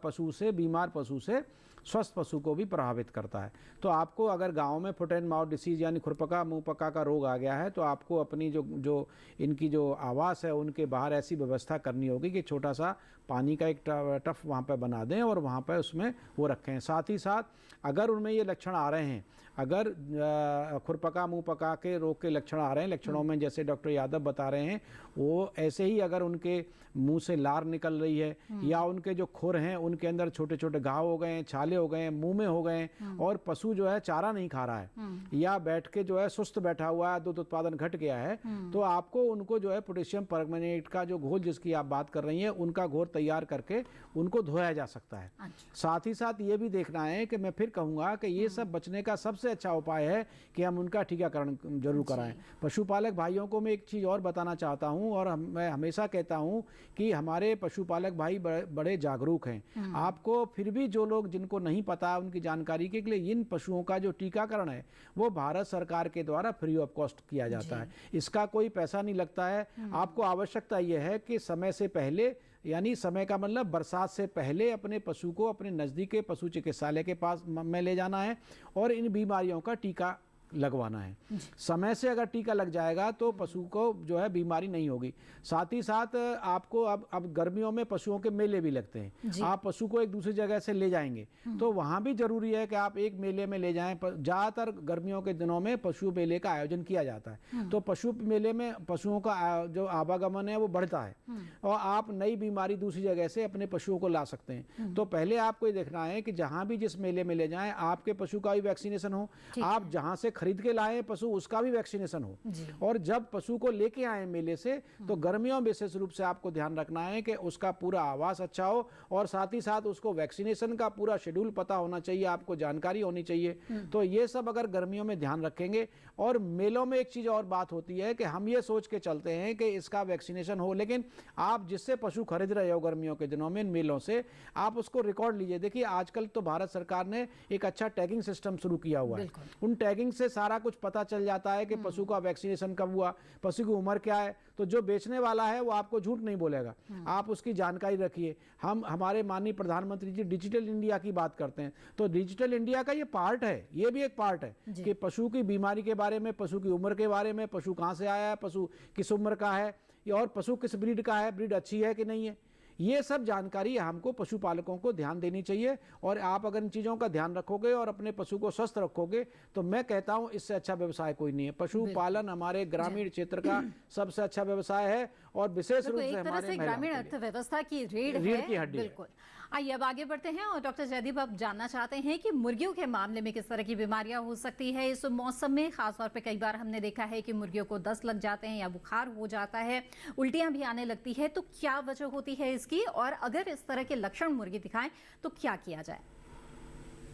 Speaker 3: पशु से, बीमार पशु से स्वस्थ पशु को भी प्रभावित करता है। तो आपको अगर गांव में फुट एंड माउथ डिसीज यानी खुरपका मुंहपका का रोग आ गया है, तो आपको अपनी जो इनकी जो आवास है उनके बाहर ऐसी व्यवस्था करनी होगी कि छोटा सा पानी का एक टफ वहाँ पे बना दें और वहाँ पे उसमें वो रखें। साथ ही साथ अगर उनमें ये लक्षण आ रहे हैं, अगर खुरपका मुंहपका के रोग के लक्षण आ रहे हैं, लक्षणों में जैसे डॉक्टर यादव बता रहे हैं, वो ऐसे ही अगर उनके मुंह से लार निकल रही है या उनके जो खुर हैं उनके अंदर छोटे छोटे घाव हो गए हैं, छाले हो गए हैं, मुंह में हो गए हैं और पशु जो है चारा नहीं खा रहा है या बैठ के जो है सुस्त बैठा हुआ है, दूध उत्पादन घट गया है, तो आपको उनको जो है पोटेशियम परमैंगनेट का जो घोल जिसकी आप बात कर रही हैं उनका घोल तैयार करके उनको धोया जा सकता है। साथ ही साथ ये भी देखना है कि मैं फिर कहूँगा कि ये सब बचने का सबसे सबसे अच्छा उपाय है कि हम उनका टीकाकरण जरूर कराएं। पशुपालक भाइयों को मैं एक चीज़ और बताना चाहता हूं, और मैं हमेशा कहता हूं कि हमारे पशुपालक भाई बड़े जागरूक हैं। आपको फिर भी जो लोग जिनको नहीं पता उनकी जानकारी के लिए, इन पशुओं का जो टीकाकरण है वो भारत सरकार के द्वारा फ्री ऑफ कॉस्ट किया जाता है। इसका कोई पैसा नहीं लगता है। आपको आवश्यकता यह है कि समय से पहले, यानी समय का मतलब बरसात से पहले, अपने पशु को अपने नज़दीक के पशु चिकित्सालय के पास में ले जाना है और इन बीमारियों का टीका लगवाना है। समय से अगर टीका लग जाएगा तो पशु को जो है बीमारी नहीं होगी। साथ ही साथ आपको अब गर्मियों में पशुओं के मेले भी लगते हैं। आप पशु को एक दूसरी जगह से ले जाएंगे तो वहाँ भी जरूरी है कि आप एक मेले में ले जाएं। ज़्यादातर गर्मियों के दिनों में पशु मेले का आयोजन किया जाता है, तो पशु मेले में पशुओं का जो आवागमन है वो बढ़ता है और आप नई बीमारी दूसरी जगह से अपने पशुओं को ला सकते हैं। तो पहले आपको ये देखना है कि जहाँ भी जिस मेले में ले जाएं आपके पशु का भी वैक्सीनेशन हो, आप जहाँ से खरीद के लाए पशु उसका भी वैक्सीनेशन हो। और जब पशु को लेके आए मेले से तो गर्मियों में विशेष रूप से आपको ध्यान रखना है कि उसका पूरा आवास अच्छा हो और साथ ही साथ उसको वैक्सीनेशन का पूरा शेड्यूल पता होना चाहिए, आपको जानकारी होनी चाहिए। तो ये सब अगर गर्मियों में ध्यान रखेंगे। और मेलों में एक चीज और बात होती है कि हम ये सोच के चलते हैं कि इसका वैक्सीनेशन हो, लेकिन आप जिससे पशु खरीद रहे हो गर्मियों के दिनों में मेलों से, आप उसको रिकॉर्ड लीजिए। देखिए आजकल तो भारत सरकार ने एक अच्छा टैगिंग सिस्टम शुरू किया हुआ है। उन टैगिंग से सारा कुछ पता चल जाता है कि पशु का वैक्सीनेशन कब हुआ, पशु की उम्र क्या है। तो जो बेचने वाला है वो आपको झूठ नहीं बोलेगा, आप उसकी जानकारी रखिए। हमारे माननीय प्रधानमंत्री जी डिजिटल इंडिया की बात करते हैं, तो डिजिटल इंडिया का ये पार्ट है, ये भी एक पार्ट है कि पशु की बीमारी के बारे में, पशु की उम्र के बारे में, पशु कहाँ से आया है, पशु किस उम्र का है और पशु किस ब्रीड का है, ब्रीड अच्छी है कि नहीं है, ये सब जानकारी हमको पशुपालकों को ध्यान देनी चाहिए। और आप अगर इन चीज़ों का ध्यान रखोगे और अपने पशु को स्वस्थ रखोगे तो मैं कहता हूं इससे अच्छा व्यवसाय कोई नहीं है। पशुपालन हमारे ग्रामीण क्षेत्र का सबसे अच्छा व्यवसाय है और विशेष रूप से हमारे
Speaker 1: ग्रामीण अर्थव्यवस्था की रीढ़ की हड्डी। बिल्कुल। आइए अब आगे बढ़ते हैं और डॉक्टर जयदीप अब जानना चाहते हैं कि मुर्गियों के मामले में किस तरह की बीमारियां हो सकती है इस मौसम में। खासतौर पे कई बार हमने देखा है कि मुर्गियों को दस्त लग जाते हैं या बुखार हो जाता है, उल्टियां भी आने लगती है, तो क्या वजह होती है इसकी और अगर इस तरह के लक्षण मुर्गी दिखाएं तो क्या किया जाए?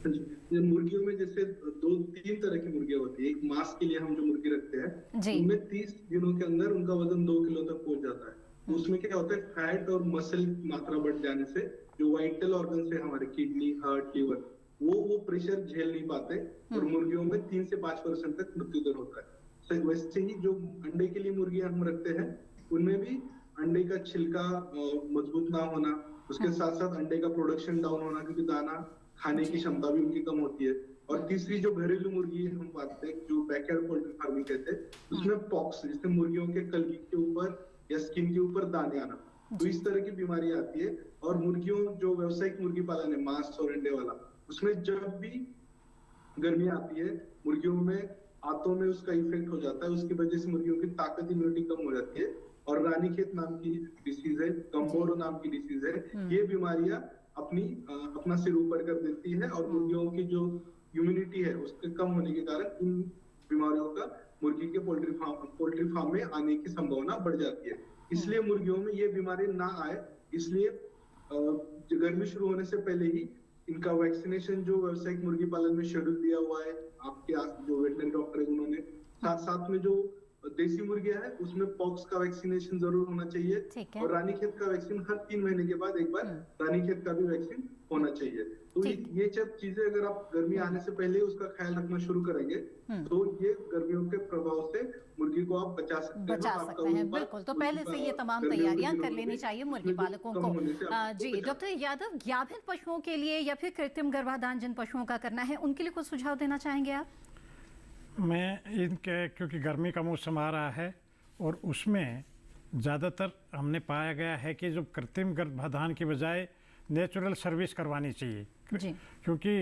Speaker 5: मुर्गियों में जैसे 2-3 तरह की मुर्गियां होती है। एक मांस के लिए हम जो मुर्गी रखते हैं उनमें 30 दिनों के अंदर उनका वजन 2 किलो तक पहुंच जाता है। तो उसमें क्या होता है, फैट और मसल मात्रा बढ़ जाने से जो वाइटल ऑर्गन है हमारे किडनी, हार्ट, लीवर, वो प्रेशर झेल नहीं पाते और मुर्गियों में 3 से 5% तक मृत्यु दर होता है। वैसे ही जो अंडे के लिए मुर्गियां हम रखते हैं उनमें भी अंडे का छिलका मजबूत ना होना, उसके साथ साथ अंडे का प्रोडक्शन डाउन होना क्योंकि दाना खाने की क्षमता भी उनकी कम होती है। और तीसरी जो घरेलू मुर्गी हम बात करते हैं जो बैकयार्ड पोल्ट्री फार्मिंग कहते हैं, उसमें पॉक्स जिससे मुर्गियों के कलगी के ऊपर या स्किन के ऊपर दाने आना, तो इस तरह की बीमारी आती है। और मुर्गियों जो व्यावसायिक मुर्गी पालन है मांस और अंडे वाला, उसमें जब भी गर्मी आती है मुर्गियों में आंतों में उसका इफेक्ट हो जाता है, उसकी वजह से मुर्गियों की ताकत, इम्यूनिटी कम हो जाती है और रानीखेत नाम की डिसीज है, कम्बोरो नाम की डिसीज है, ये बीमारियां अपना सिर ऊपर कर देती है और मुर्गियों की जो इम्यूनिटी है उसके कम होने के कारण इन बीमारियों का मुर्गी के पोल्ट्री फार्म में आने की संभावना बढ़ जाती है। इसलिए मुर्गियों में ये बीमारी ना आए, इसलिए गर्मी शुरू होने से पहले ही इनका वैक्सीनेशन जो व्यावसायिक मुर्गी पालन में शेड्यूल दिया हुआ है आपके जो वेटनरी डॉक्टर है उन्होंने, साथ में जो देसी मुर्गियां है उसमें पॉक्स का वैक्सीनेशन जरूर होना चाहिए और रानीखेत का वैक्सीन हर 3 महीने के बाद एक बार रानीखेत का भी वैक्सीन होना चाहिए। तो ये सब चीजें अगर आप गर्मी आने से पहले उसका ख्याल रखना शुरू करेंगे तो ये गर्मियों के प्रभाव से मुर्गी को आप बचा सकते हैं।
Speaker 1: बिल्कुल, तो पहले से ये तमाम तैयारियां कर लेनी चाहिए मुर्गी पालकों को। जी डॉक्टर यादव, गाभिन पशुओं के लिए या फिर कृत्रिम गर्भाधान जिन पशुओं का करना है उनके लिए कुछ सुझाव देना चाहेंगे आप?
Speaker 4: मैं इनके क्योंकि गर्मी का मौसम आ रहा है और उसमें ज़्यादातर हमने पाया गया है कि जो कृत्रिम गर्भाधान की बजाय नेचुरल सर्विस करवानी चाहिए, क्योंकि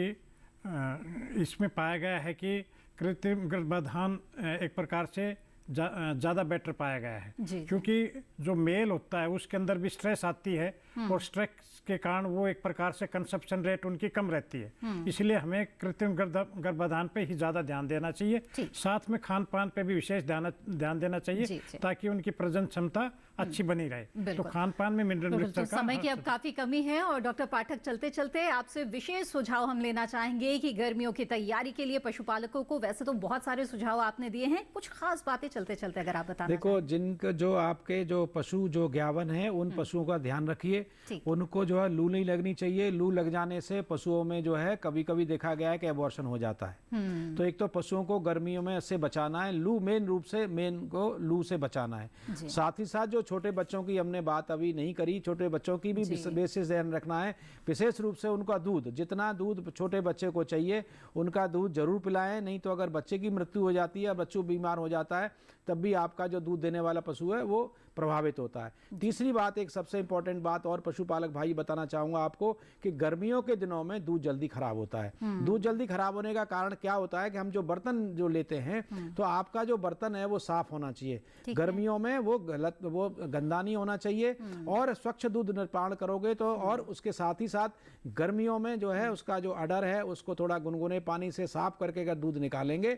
Speaker 4: इसमें पाया गया है कि कृत्रिम गर्भाधान एक प्रकार से ज़्यादा बेटर पाया गया है।
Speaker 1: जी।
Speaker 4: क्योंकि जो मेल होता है उसके अंदर भी स्ट्रेस आती है और स्ट्रेस के कारण वो एक प्रकार से कंसेप्शन रेट उनकी कम रहती है। इसलिए हमें कृत्रिम गर्भाधान पे ही ज़्यादा ध्यान देना चाहिए। साथ में खान पान पे भी विशेष ध्यान देना चाहिए ताकि उनकी प्रजनन क्षमता अच्छी बनी रहे। तो खान पान में मिनरल मिक्सचर का
Speaker 1: समय की अब काफी कमी है और डॉक्टर पाठक चलते चलते आपसे विशेष सुझाव हम लेना चाहेंगे कि गर्मियों की तैयारी के लिए पशुपालकों को, वैसे तो बहुत सारे सुझाव आपने दिए हैं, कुछ खास बातें चलते चलते अगर आप बताना
Speaker 3: देखो, जिनका जो आपके जो पशु जो ज्ञावन है उन पशुओं का ध्यान रखिए। उनको जो है लू नहीं लगनी चाहिए। लू लग जाने से पशुओं में जो है कभी कभी देखा गया है कि एबॉर्शन हो जाता है। तो एक तो पशुओं को गर्मियों में से बचाना है, लू मेन रूप से को लू से बचाना है। साथ ही साथ जो छोटे बच्चों की हमने बात अभी नहीं करी, छोटे बच्चों की भी विशेष ध्यान रखना है। विशेष रूप से उनका दूध, जितना दूध छोटे बच्चे को चाहिए उनका दूध जरूर पिलाएं। नहीं तो अगर बच्चे की मृत्यु हो जाती है, बच्चों बीमार हो जाता है, तब भी आपका जो दूध देने वाला पशु है वो प्रभावित होता है। तीसरी बात, एक सबसे इंपॉर्टेंट बात और पशुपालक भाई बताना चाहूंगा आपको कि गर्मियों के दिनों में दूध जल्दी खराब होता है। दूध जल्दी खराब होने का कारण क्या होता है कि हम जो बर्तन जो लेते हैं, तो आपका जो बर्तन है वो साफ होना चाहिए। गर्मियों में वो गंदा नहीं होना चाहिए और स्वच्छ दूध निर्माण करोगे तो, और उसके साथ ही साथ गर्मियों में जो है उसका जो अडर है उसको थोड़ा गुनगुने पानी से साफ करके अगर दूध निकालेंगे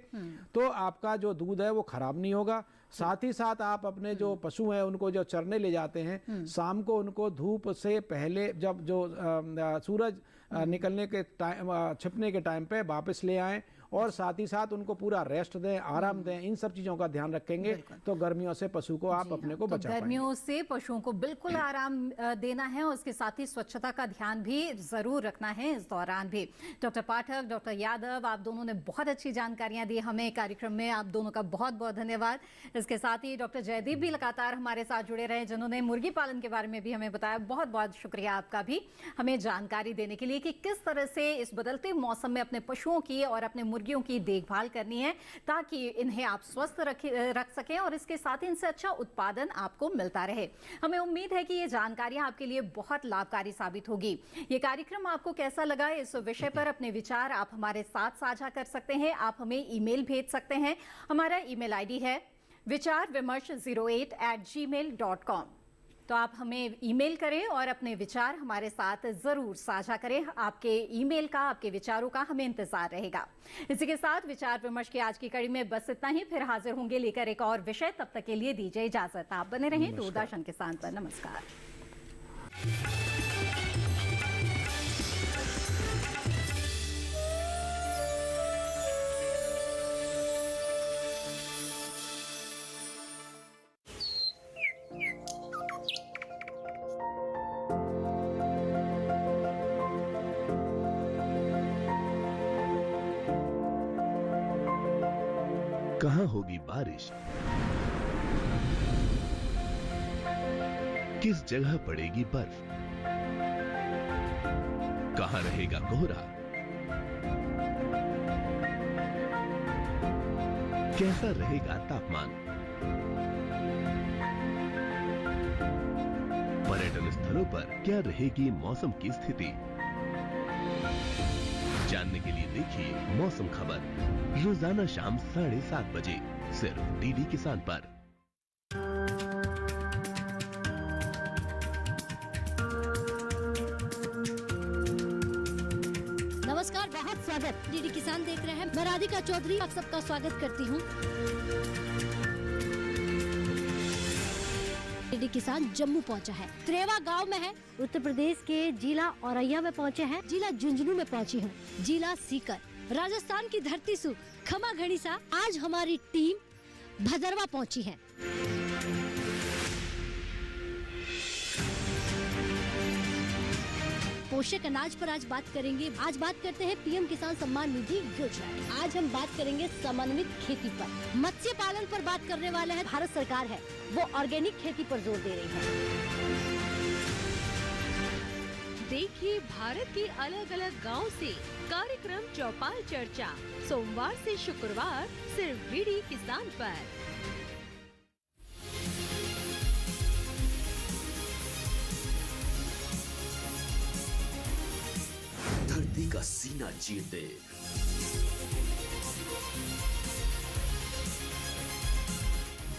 Speaker 3: तो आपका जो दूध है वो खराब नहीं होगा। साथ ही साथ आप अपने जो पशु हैं उनको जो चरने ले जाते हैं, शाम को उनको धूप से पहले जब जो सूरज निकलने के टाइम, छिपने के टाइम पे वापस ले आएं और साथ ही साथ उनको पूरा रेस्ट दें, आराम दें। इन सब चीजों का ध्यान रखेंगे तो गर्मियों से पशु को आप अपने को बचा पाएंगे।
Speaker 1: गर्मियों से पशुओं को बिल्कुल आराम देना है और उसके साथ ही स्वच्छता का ध्यान भी जरूर रखना है इस दौरान भी। डॉक्टर पाठक, डॉक्टर यादव, आप दोनों ने बहुत अच्छी जानकारियां दी हमें कार्यक्रम में। आप दोनों का बहुत बहुत धन्यवाद। इसके साथ ही डॉक्टर जयदीप भी लगातार हमारे साथ जुड़े रहे, जिन्होंने मुर्गी पालन के बारे में भी हमें बताया। बहुत बहुत शुक्रिया आपका भी हमें जानकारी देने के लिए कि किस तरह से इस बदलते मौसम में अपने पशुओं की और अपने मुर्गियों की देखभाल करनी है ताकि इन्हें आप स्वस्थ रख सकें और इसके साथ ही इनसे अच्छा उत्पादन आपको मिलता रहे। हमें उम्मीद है कि ये जानकारियां आपके लिए बहुत लाभकारी साबित होगी। ये कार्यक्रम आपको कैसा लगा, इस विषय पर अपने विचार आप हमारे साथ साझा कर सकते हैं। आप हमें ईमेल भेज सकते हैं। हमारा ईमेल आईडी है vicharvimarsh08@gmail.com। तो आप हमें ईमेल करें और अपने विचार हमारे साथ जरूर साझा करें। आपके ईमेल का, आपके विचारों का हमें इंतजार रहेगा। इसी के साथ विचार विमर्श की आज की कड़ी में बस इतना ही। फिर हाजिर होंगे लेकर एक और विषय। तब तक के लिए दीजिए इजाजत। आप बने रहें दूरदर्शन किसान पर। नमस्कार।
Speaker 2: कहां होगी बारिश, किस जगह पड़ेगी बर्फ, कहां रहेगा कोहरा, कैसा रहेगा तापमान, पर्यटन स्थलों पर क्या रहेगी मौसम की स्थिति। जानने के लिए देखिए मौसम खबर रोजाना शाम 7:30 बजे सिर्फ डीडी किसान पर।
Speaker 10: नमस्कार, बहुत स्वागत। डीडी किसान देख रहे हैं। मैं राधिका चौधरी आप सबका स्वागत करती हूँ। डीडी किसान जम्मू पहुंचा है, त्रेवा गांव में है। उत्तर प्रदेश के जिला औरैया में पहुंचे हैं, जिला झुंझुनू में पहुंची हूँ, जिला सीकर, राजस्थान की धरती सुख खमा घड़ीसा। आज हमारी टीम भदरवा पहुंची है। पोषक अनाज पर आज बात करेंगे। आज बात करते हैं पीएम किसान सम्मान निधि योजना। आज हम बात करेंगे समन्वित खेती पर। मत्स्य पालन पर बात करने वाले हैं। भारत सरकार है वो ऑर्गेनिक खेती पर जोर दे रही है।
Speaker 6: देखिए भारत के अलग अलग गांव से कार्यक्रम चौपाल चर्चा सोमवार से शुक्रवार सिर्फ डीडी किसान पर।
Speaker 11: धरती का सीना चीर दे,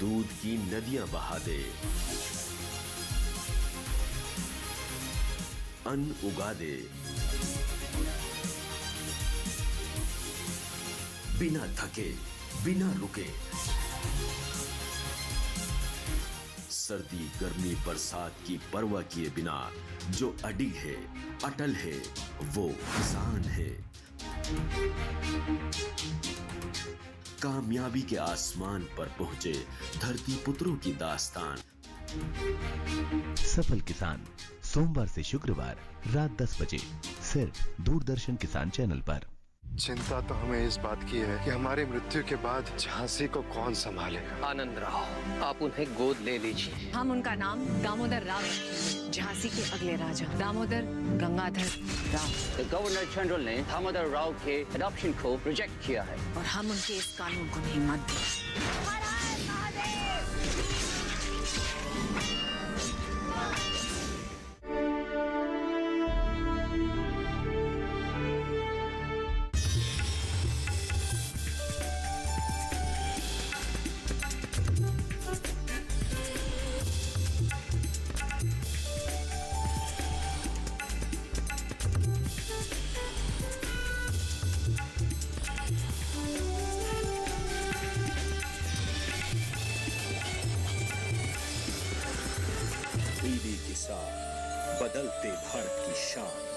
Speaker 11: दूध की नदियां बहा दे, अन्न उगा दे, बिना थके, बिना रुके। सर्दी, गर्मी, बरसात की परवाह किए बिना जो अडिग है, अटल है, वो किसान है। कामयाबी के आसमान पर पहुंचे धरती पुत्रों की दास्तान।
Speaker 2: सफल किसान सोमवार से शुक्रवार रात 10 बजे सिर्फ दूरदर्शन किसान चैनल पर।
Speaker 12: चिंता तो हमें इस बात की है कि हमारी मृत्यु के बाद झांसी को कौन संभालेगा।
Speaker 13: आनंद राव, आप उन्हें गोद ले लीजिए।
Speaker 14: हम उनका नाम दामोदर राव रखेंगे। झांसी के अगले राजा Damodar Gangadhar Rao.
Speaker 13: The governor general ने दामोदर राव के एडॉप्शन को रिजेक्ट किया है
Speaker 14: और हम उनके इस कानून को नहीं मत दें।
Speaker 11: टीवी के साथ बदलते भारत की शान।